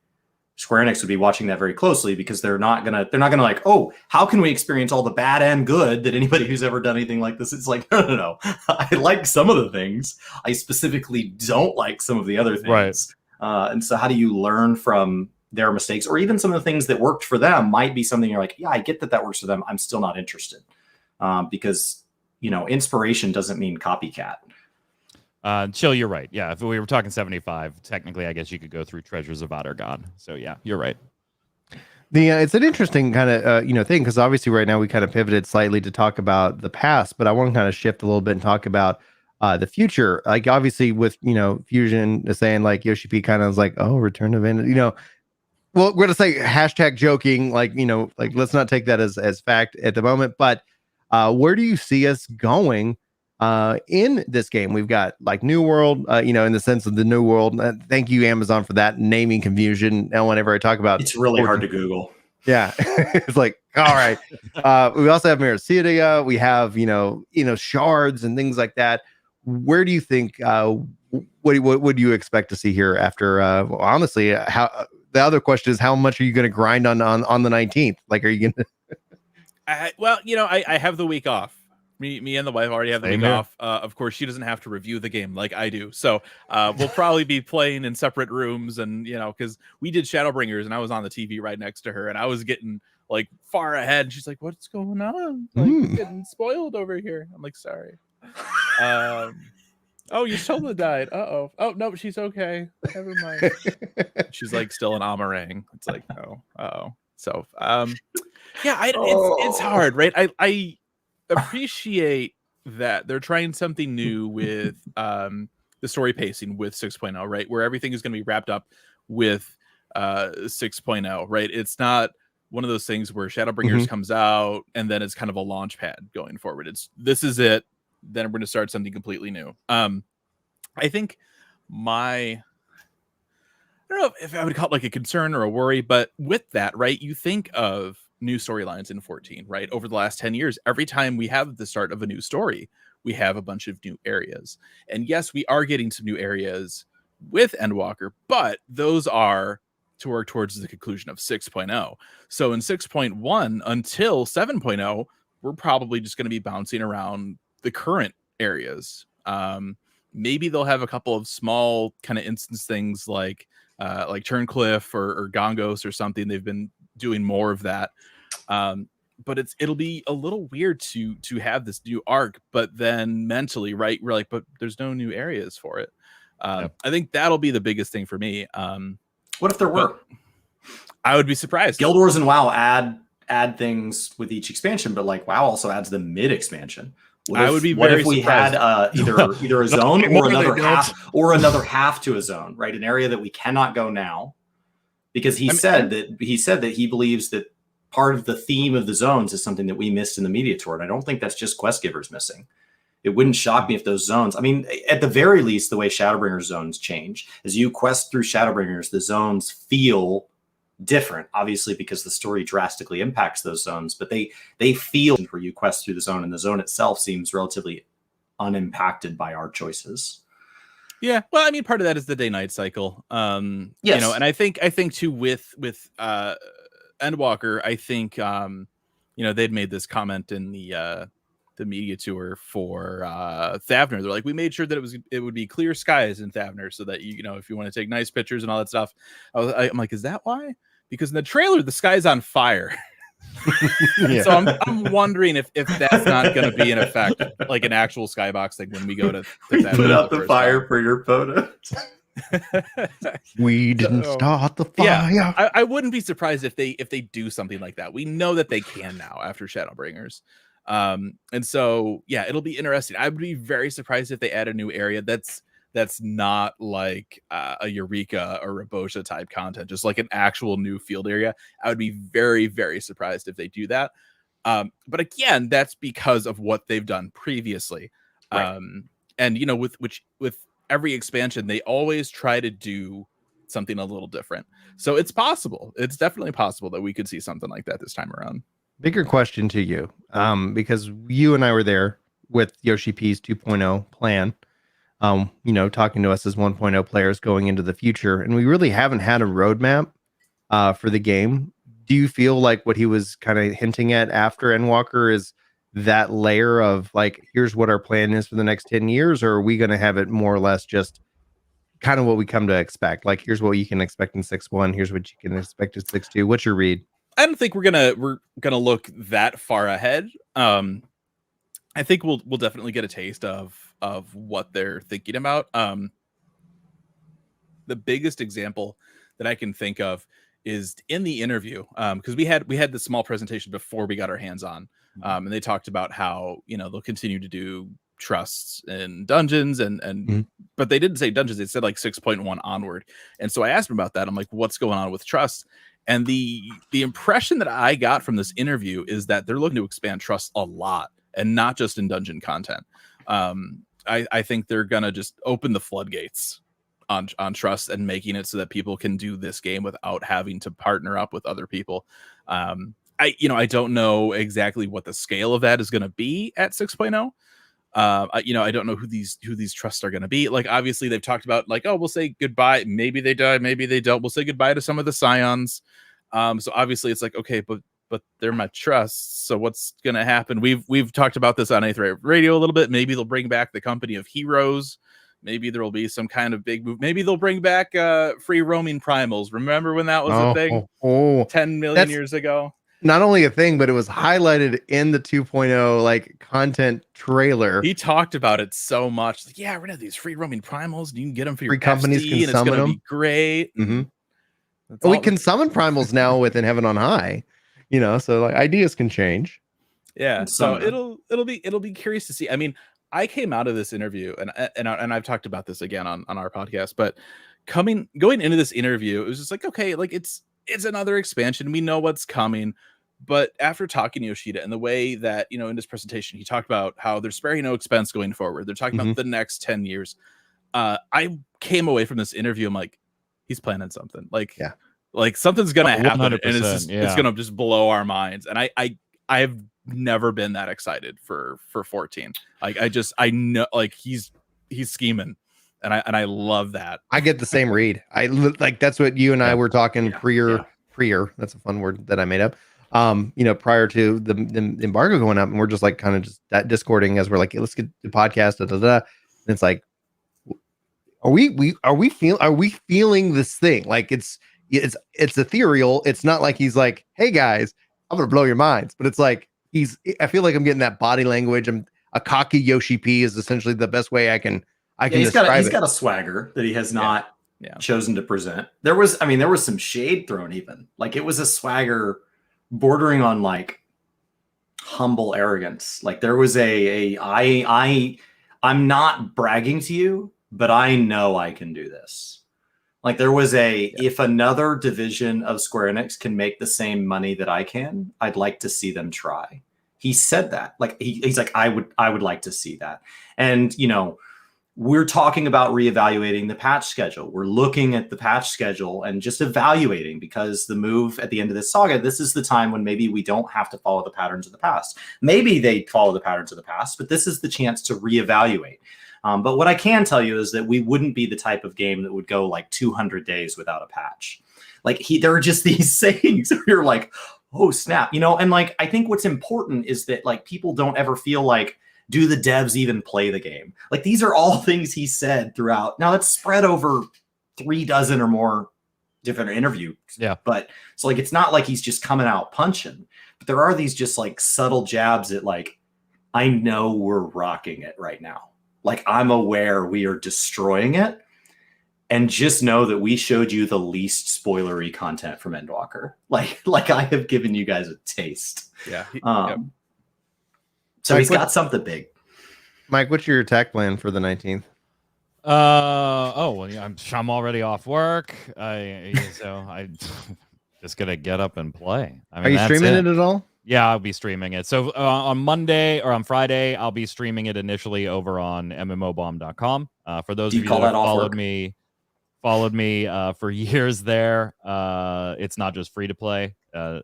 Square Enix would be watching that very closely because they're not gonna like, oh, how can we experience all the bad and good that anybody who's ever done anything like this? It's like, no. I like some of the things. I specifically don't like some of the other things. Right. And so how do you learn from their mistakes, or even some of the things that worked for them might be something you're like, yeah, I get that works for them. I'm still not interested. Because, inspiration doesn't mean copycat. Chill, you're right. Yeah, if we were talking 75, technically, I guess you could go through Treasures of Ottergod. So yeah, you're right. It's an interesting kind of thing, because obviously right now we kind of pivoted slightly to talk about the past, but I want to kind of shift a little bit and talk about the future. Like obviously with Fusion is saying like Yoshi P kind of was like, oh, Return of End, well, we're gonna say hashtag joking, like like let's not take that as fact at the moment, but where do you see us going in this game? We've got like New World, in the sense of the New World. Thank you, Amazon, for that naming confusion. And whenever I talk about it's really hard to Google. Yeah, it's like, all right. We also have Meracidia. We have shards and things like that. Where do you think? What would you expect to see here after? Honestly, how the other question is, how much are you going to grind on the 19th? Like, are you going to? Well, I have the week off. Me and the wife already have the week off. Of course, she doesn't have to review the game like I do. So we'll probably be playing in separate rooms, and because we did Shadowbringers, and I was on the TV right next to her, and I was getting like far ahead. And she's like, "What's going on? Like getting spoiled over here." I'm like, "Sorry." Oh, your Sola died. Uh-oh. Oh, no, she's okay. Never mind. She's like still an Amarang. It's like, oh, uh-oh. So, yeah, it's hard, right? I appreciate that they're trying something new with the story pacing with 6.0, right? Where everything is going to be wrapped up with 6.0, right? It's not one of those things where Shadowbringers comes out and then it's kind of a launch pad going forward. This is it. Then we're going to start something completely new. I think I don't know if I would call it like a concern or a worry, but with that, right, you think of new storylines in 14, right? Over the last 10 years, every time we have the start of a new story, we have a bunch of new areas. And yes, we are getting some new areas with Endwalker, but those are to work towards the conclusion of 6.0. So in 6.1 until 7.0, we're probably just going to be bouncing around the current areas. Maybe they'll have a couple of small kind of instance things like Turncliffe or Gongos or something. They've been doing more of that. But it'll be a little weird to have this new arc, but then mentally, right, we're like, but there's no new areas for it. I think that'll be the biggest thing for me. What if there were? I would be surprised. Guild Wars and WoW add things with each expansion, but like WoW also adds the mid expansion. I would be very surprised. Had either a zone or another half to a zone, right? An area that we cannot go now, because he said that he believes that part of the theme of the zones is something that we missed in the media tour, and I don't think that's just quest givers missing. It wouldn't shock me if those zones, I mean, at the very least, the way Shadowbringers zones change, as you quest through Shadowbringers, the zones feel different, obviously, because the story drastically impacts those zones, but they feel where you quest through the zone, and the zone itself seems relatively unimpacted by our choices. Yeah, well, I mean, part of that is the day-night cycle. Yes. And I think too with Endwalker, I think they'd made this comment in the media tour for Thavner. They're like, we made sure that it would be clear skies in Thavner, so that if you want to take nice pictures and all that stuff. I'm like, is that why? Because in the trailer, the sky's on fire. Yeah. So I'm wondering if that's not going to be in effect, like an actual skybox thing when we go to put out the fire for your photos. We didn't start the fire. Yeah, I wouldn't be surprised if they do something like that. We know that they can now after Shadowbringers. And so yeah, it'll be interesting. I would be very surprised if they add a new area that's not like a Eureka or Rabosha type content, just like an actual new field area. I would be very, very surprised if they do that. But again, that's because of what they've done previously. Right. And with every expansion, they always try to do something a little different. So it's possible. It's definitely possible that we could see something like that this time around. Bigger question to you, because you and I were there with Yoshi P's 2.0 plan, talking to us as 1.0 players going into the future, and we really haven't had a roadmap for the game. Do you feel like what he was kind of hinting at after Endwalker is that layer of like, here's what our plan is for the next 10 years, or are we going to have it more or less just kind of what we come to expect? Like, here's what you can expect in 6.1, here's what you can expect in 6.2. What's your read? I don't think we're gonna look that far ahead. I think we'll definitely get a taste of of what they're thinking about. The biggest example that I can think of is in the interview, because we had this small presentation before we got our hands on, and they talked about how they'll continue to do trusts and dungeons and but they didn't say dungeons, they said like 6.1 onward. And so I asked him about that. I'm like, what's going on with trust? And the impression that I got from this interview is that they're looking to expand trust a lot, and not just in dungeon content. I think they're gonna just open the floodgates on trust and making it so that people can do this game without having to partner up with other people. I don't know exactly what the scale of that is going to be at 6.0. I don't know who these trusts are going to be. Like, obviously they've talked about like, oh, we'll say goodbye. Maybe they die. Maybe they don't. We'll say goodbye to some of the scions. So obviously it's like, okay, but they're my trusts. So what's going to happen? We've talked about this on Aetherite Radio a little bit. Maybe they'll bring back the Company of Heroes. Maybe there will be some kind of big move. Maybe they'll bring back free roaming primals. Remember when that was a thing? 10 million years ago? Not only a thing, but it was highlighted in the 2.0 like content trailer. He talked about it so much. Like, yeah, we're gonna have these free roaming primals. You can get them for your free companies FD, can and summon it's gonna them. be great. We can summon primals now within Heaven on High. So like ideas can change. Yeah, so it'll be curious to see. I mean, I came out of this interview, and I've talked about this again on our podcast, but going into this interview, it was just like, okay, like it's another expansion. We know what's coming. But after talking to Yoshida and the way that, in this presentation, he talked about how they're sparing no expense going forward. They're talking about the next 10 years. I came away from this interview. I'm like, he's planning something. Like something's going to happen, and it's going to just blow our minds. And I've never been that excited for 14. Like, I know, like he's scheming. And I love that. I get the same read. That's what you and I were talking prior. That's a fun word that I made up. Prior to the embargo going up, and we're just like kind of just that discording as we're like, hey, let's get the podcast. And it's like, are we feeling this thing? Like it's ethereal. It's not like he's like, hey guys, I'm gonna blow your minds. But it's like I feel like I'm getting that body language. I'm a cocky Yoshi P is essentially the best way I can describe it. He's got a swagger that he has not chosen to present. There was some shade thrown, even like it was a swagger bordering on like humble arrogance. Like there was I'm not bragging to you, but I know I can do this. Like there was if another division of Square Enix can make the same money that I can, I'd like to see them try. He said that. Like he's like, I would like to see that. And we're talking about reevaluating the patch schedule. We're looking at the patch schedule and just evaluating, because the move at the end of this saga, this is the time when maybe we don't have to follow the patterns of the past. Maybe they follow the patterns of the past, but this is the chance to reevaluate. But what I can tell you is that we wouldn't be the type of game that would go like 200 days without a patch. Like there are just these sayings where you're like, oh snap, and like, I think what's important is that like people don't ever feel like, do the devs even play the game? Like these are all things he said throughout. Now it's spread over 36 or more different interviews. Yeah. But so like, it's not like he's just coming out punching, but there are these just like subtle jabs at like, I know we're rocking it right now. Like I'm aware we are destroying it. And just know that we showed you the least spoilery content from Endwalker. Like I have given you guys a taste. Yeah. So he's got something big. Mike, what's your attack plan for the 19th? I'm already off work. I just gonna get up and play. I mean, are you streaming it at all? Yeah, I'll be streaming it. So on Monday or on Friday, I'll be streaming it initially over on mmobomb.com. For those of you that followed me for years there, it's not just free to play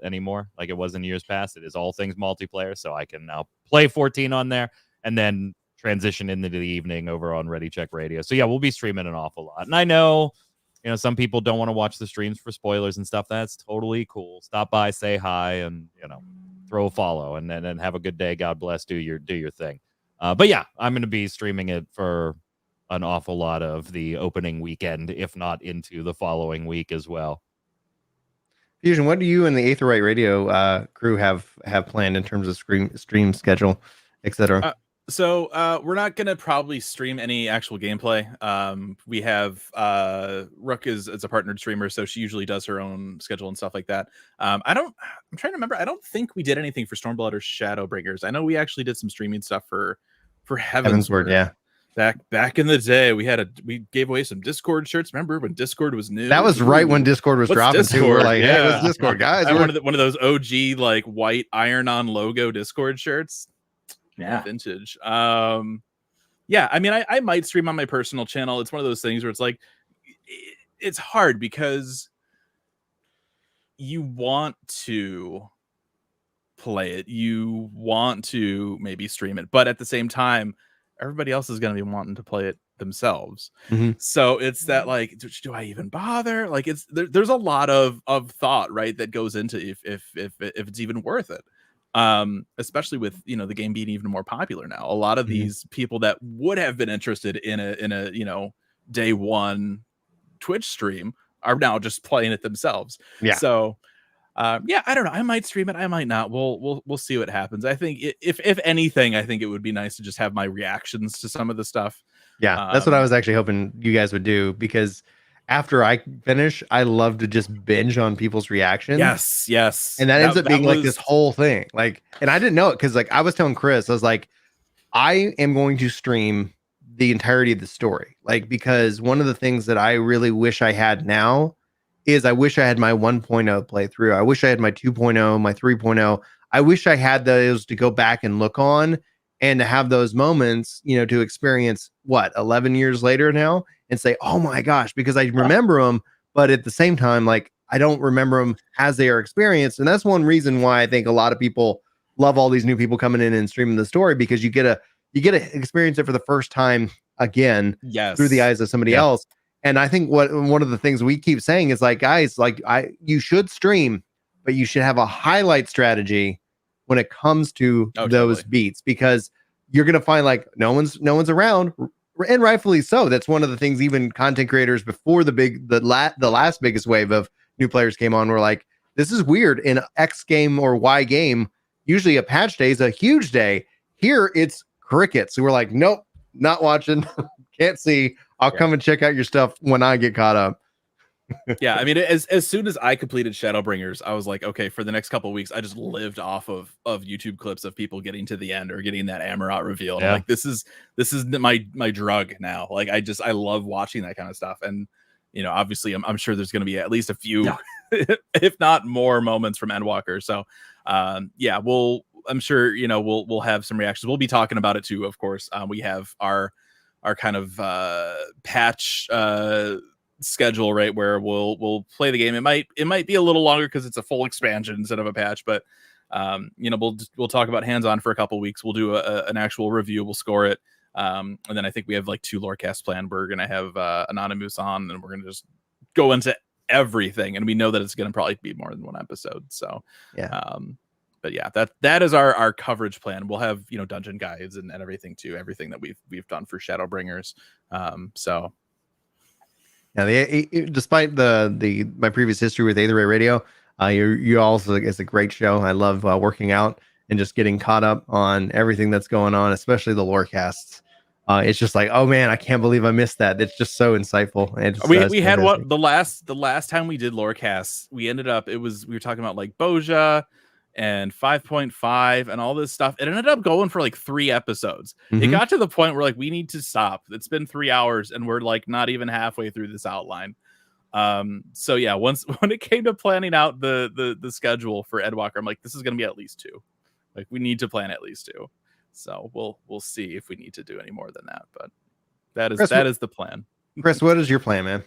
anymore like it was in years past. It is all things multiplayer, so I can now play 14 on there and then transition into the evening over on Ready Check Radio. So yeah, we'll be streaming an awful lot. And I know, some people don't want to watch the streams for spoilers and stuff. That's totally cool. Stop by, say hi, and throw a follow, and then have a good day. God bless. Do your thing. But yeah, I'm going to be streaming it for an awful lot of the opening weekend, if not into the following week as well. Fusion, what do you and the Aetherite Radio crew have planned in terms of stream schedule, etc.? So we're not gonna probably stream any actual gameplay. We have Rook is a partnered streamer, so she usually does her own schedule and stuff like that. I'm trying to remember. I don't think we did anything for Stormblood or Shadowbringers. I know we actually did some streaming stuff for Heavensward. Yeah. Back in the day, we gave away some Discord shirts. Remember when Discord was new? That was right when Discord was What's dropping too. We're Discord? like, hey, Yeah. what's Discord, guys? One of those OG like white iron-on logo Discord shirts. Yeah. Vintage. Yeah, I mean, I might stream on my personal channel. It's one of those things where it's like, it's hard because you want to play it, you want to maybe stream it, but at the same time, everybody else is going to be wanting to play it themselves. So it's that like, do I even bother? Like, there's a lot of thought, right, that goes into if it's even worth it. Especially with the game being even more popular now. A lot of these people that would have been interested in a day one Twitch stream are now just playing it themselves. Yeah. So yeah, I don't know. I might stream it. I might not. We'll see what happens. I think if anything, I think it would be nice to just have my reactions to some of the stuff. Yeah, that's what I was actually hoping you guys would do, because after I finish, I love to just binge on people's reactions. Yes. And that ends up being like this whole thing. Like, and I didn't know it because like I was telling Chris, I was like, I am going to stream the entirety of the story. Like, because one of the things that I really wish I had now is I wish I had my 1.0 playthrough. I wish I had my 2.0, my 3.0. I wish I had those to go back and look on and to have those moments, to experience 11 years later now and say, oh my gosh, because I remember them, but at the same time, like I don't remember them as they are experienced. And that's one reason why I think a lot of people love all these new people coming in and streaming the story, because you get to experience it for the first time again through the eyes of somebody else. And I think one of the things we keep saying is like, guys, like you should stream, but you should have a highlight strategy when it comes to those beats, because you're going to find like no one's around, and rightfully so. That's one of the things even content creators before the last biggest wave of new players came on were like, this is weird. In X game or Y game, usually a patch day is a huge day. Here it's crickets. So we're like, nope, not watching, can't see. I'll come and check out your stuff when I get caught up. Yeah, I mean, as soon as I completed Shadowbringers, I was like, okay, for the next couple of weeks, I just lived off of YouTube clips of people getting to the end or getting that Amarot reveal. And I'm like, this is my drug now. Like, I love watching that kind of stuff. And obviously, I'm sure there's going to be at least a few, if not more, moments from Endwalker. So, yeah, I'm sure we'll have some reactions. We'll be talking about it too, of course. We have our kind of patch schedule, right, where we'll play the game. It might be a little longer because it's a full expansion instead of a patch, but we'll talk about hands-on for a couple weeks. We'll do an actual review, we'll score it, and then I think we have like 2 lorecasts planned. We're gonna have Anonymous on, and we're gonna just go into everything, and we know that it's gonna probably be more than one episode. So but yeah, that is our coverage plan. We'll have dungeon guides and everything too, everything that we've done for Shadowbringers. So yeah, despite my previous history with Aether Ray Radio, you also, it's a great show. I love working out and just getting caught up on everything that's going on, especially the lore casts. It's just like, oh man, I can't believe I missed that. It's just so insightful. We had the last time we did lore casts, we were talking about like Boja and 5.5 and all this stuff. It ended up going for like 3 episodes. It got to the point where like we need to stop. It's been 3 hours and we're like not even halfway through this outline. So yeah, when it came to planning out the schedule for Endwalker, I'm like, this is gonna be at least 2. Like, we need to plan at least 2. So we'll see if we need to do any more than that. But that is the plan. Chris, what is your plan, man?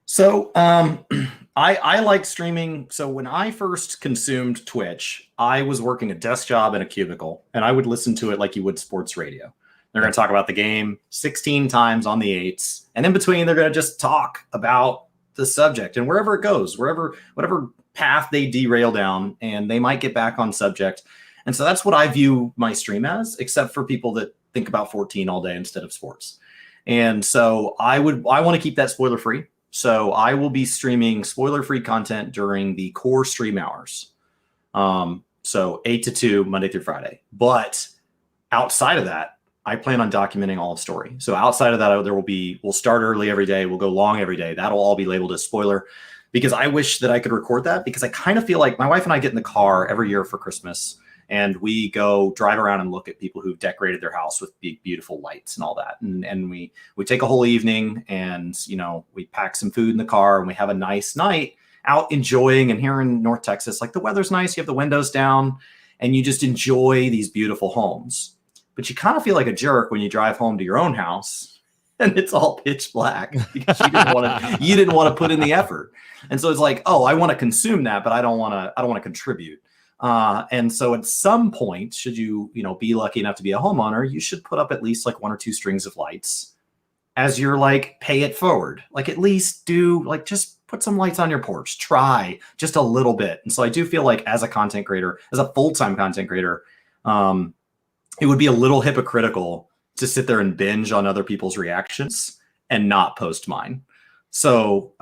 So I like streaming. So when I first consumed Twitch, I was working a desk job in a cubicle, and I would listen to it like you would sports radio. They're going to talk about the game 16 times on the 8s, and in between they're going to just talk about the subject and wherever it goes, whatever path they derail down, and they might get back on subject. And so that's what I view my stream as, except for people that think about 14 all day instead of sports. And so I want to keep that spoiler free. So I will be streaming spoiler-free content during the core stream hours. So 8 to 2, Monday through Friday. But outside of that, I plan on documenting all of story. So outside of that, we'll start early every day. We'll go long every day. That'll all be labeled as spoiler, because I wish that I could record that, because I kind of feel like my wife and I get in the car every year for Christmas and we go drive around and look at people who've decorated their house with big, beautiful lights and all that. And we take a whole evening and, we pack some food in the car and we have a nice night out enjoying. And here in North Texas, like the weather's nice, you have the windows down and you just enjoy these beautiful homes. But you kind of feel like a jerk when you drive home to your own house and it's all pitch black because you didn't want to put in the effort. And so it's like, oh, I want to consume that, but I don't want to contribute. And so at some point, should you be lucky enough to be a homeowner, you should put up at least like 1 or 2 strings of lights as you're like, pay it forward. Like at least just put some lights on your porch, try just a little bit. And so I do feel like as a content creator, as a full-time content creator, it would be a little hypocritical to sit there and binge on other people's reactions and not post mine. So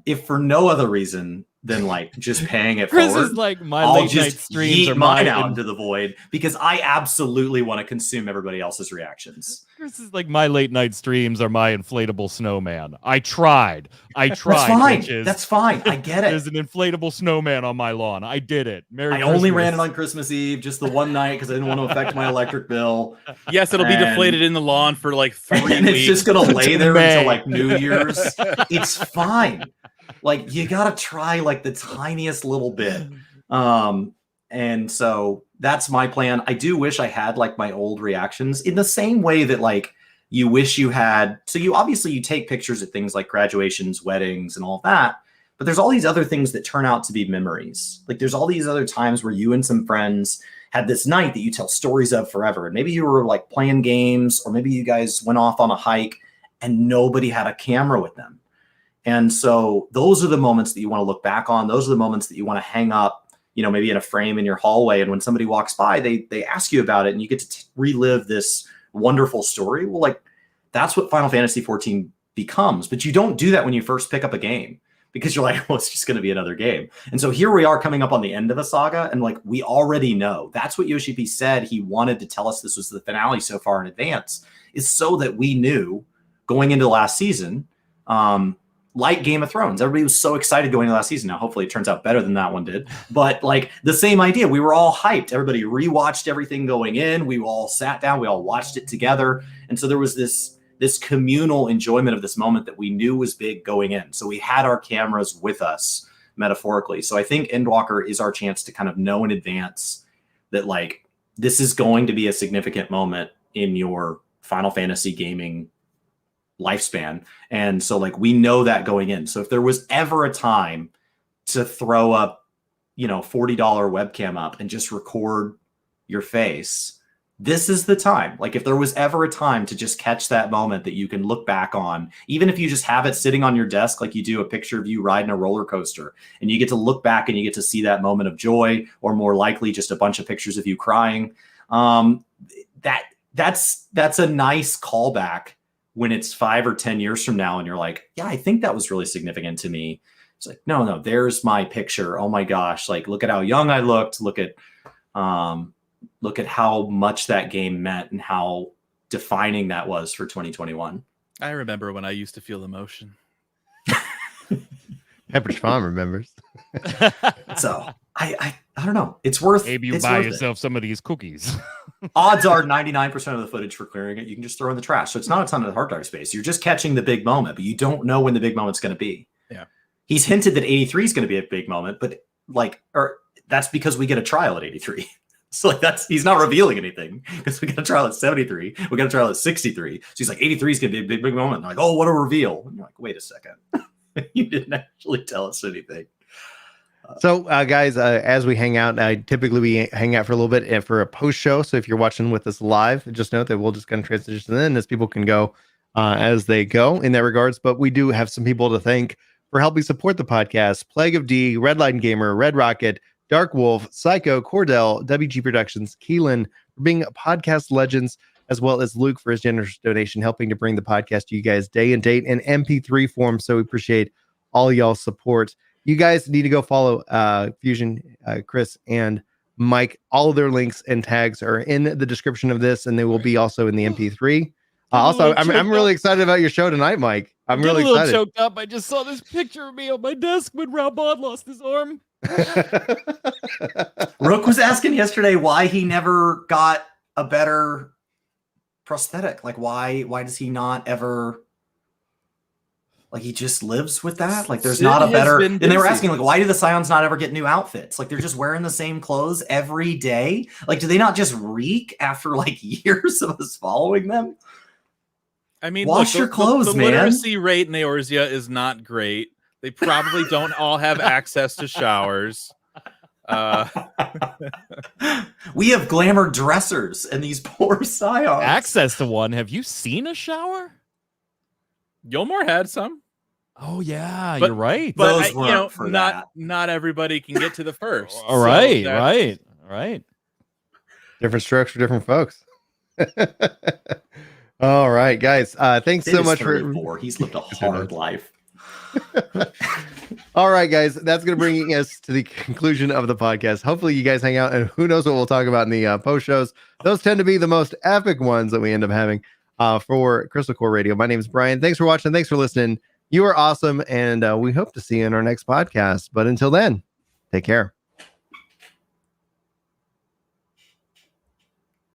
if for no other reason than like just paying it Chris forward, is like, my I'll late just night streams yeet are mine mine out into the void because I absolutely want to consume everybody else's reactions. Chris is like, my late night streams are my inflatable snowman. I tried. That's fine. Bitches. That's fine. I get it. There's an inflatable snowman on my lawn. I did it. Merry I only Christmas. ran it on Christmas Eve, just the one night, because I didn't want to affect my electric bill. Yes, it'll be deflated in the lawn for like 3 And weeks. it's just gonna lay there until like New Year's. It's fine. Like you gotta try like the tiniest little bit. And so that's my plan. I do wish I had like my old reactions in the same way that like you wish you had. So you take pictures at things like graduations, weddings, and all that. But there's all these other things that turn out to be memories. Like there's all these other times where you and some friends had this night that you tell stories of forever. And maybe you were like playing games, or maybe you guys went off on a hike and nobody had a camera with them. And so those are the moments that you want to look back on. Those are the moments that you want to hang up, maybe in a frame in your hallway. And when somebody walks by, they ask you about it and you get to relive this wonderful story. Well, like that's what Final Fantasy XIV becomes. But you don't do that when you first pick up a game, because you're like, well, it's just going to be another game. And so here we are coming up on the end of a saga. And like, we already know. That's what Yoshi P said. He wanted to tell us this was the finale so far in advance, is so that we knew going into last season, like Game of Thrones. Everybody was so excited going into last season. Now, hopefully it turns out better than that one did. But like the same idea, we were all hyped. Everybody rewatched everything going in. We all sat down. We all watched it together. And so there was this communal enjoyment of this moment that we knew was big going in. So we had our cameras with us metaphorically. So I think Endwalker is our chance to kind of know in advance that like this is going to be a significant moment in your Final Fantasy gaming lifespan. And so like we know that going in. So if there was ever a time to throw up, $40 webcam up and just record your face, this is the time. Like if there was ever a time to just catch that moment that you can look back on, even if you just have it sitting on your desk, like you do a picture of you riding a roller coaster, and you get to look back and you get to see that moment of joy, or more likely just a bunch of pictures of you crying. That's a nice callback when it's 5 or 10 years from now and you're like, yeah, I think that was really significant to me. It's like, no, there's my picture. Oh my gosh. Like, look at how young I looked. Look at how much that game meant and how defining that was for 2021. I remember when I used to feel emotion. Pepperidge Farm remembers. So I don't know. It's worth. Maybe you it's buy worth yourself some of these cookies. Odds are 99% of the footage for clearing it you can just throw in the trash. So it's not a ton of hard drive space. You're just catching the big moment, but you don't know when the big moment's going to be. Yeah. He's hinted that 83 is going to be a big moment, but that's because we get a trial at 83. So like he's not revealing anything because we got a trial at 73. We got a trial at 63. So he's like, 83 is going to be a big moment. And they're like, oh, what a reveal. And you're like, wait a second. You didn't actually tell us anything. So, guys, as we hang out, we hang out for a little bit for a post show. So if you're watching with us live, just note that we'll just kind of transition in as people can go as they go in that regards. But we do have some people to thank for helping support the podcast: Plague of D, Redline Gamer, Red Rocket, Dark Wolf, Psycho, Cordell, WG Productions, Keelan for being podcast legends, as well as Luke for his generous donation, helping to bring the podcast to you guys day and date in MP3 form. So we appreciate all y'all's support. You guys need to go follow Fusion, Chris, and Mike. All of their links and tags are in the description of this, and they will be also in the MP3. Also, I'm really excited about your show tonight, Mike. I'm really excited. A little choked up. I just saw this picture of me on my desk when Raubod lost his arm. Rook was asking yesterday why he never got a better prosthetic. Like, why does he not ever... Like, he just lives with that? Like, there's not a better... And they were asking, like, why do the Scions not ever get new outfits? Like, they're just wearing the same clothes every day? Like, do they not just reek after, like, years of us following them? I mean, wash your clothes, the man. The literacy rate in Eorzea is not great. They probably don't all have access to showers. We have glamour dressers and these poor Scions. Access to one. Have you seen a shower? Yulmore had some. Oh yeah, you're right. But not everybody can get to the first. All right, right. Different strokes for different folks. All right, guys. Thanks so much for. He's lived a hard life. All right, guys. That's going to bring us to the conclusion of the podcast. Hopefully, you guys hang out, and who knows what we'll talk about in the post shows. Those tend to be the most epic ones that we end up having for Crystal Core Radio. My name is Brian. Thanks for watching. Thanks for listening. You are awesome, and we hope to see you in our next podcast. But until then, take care.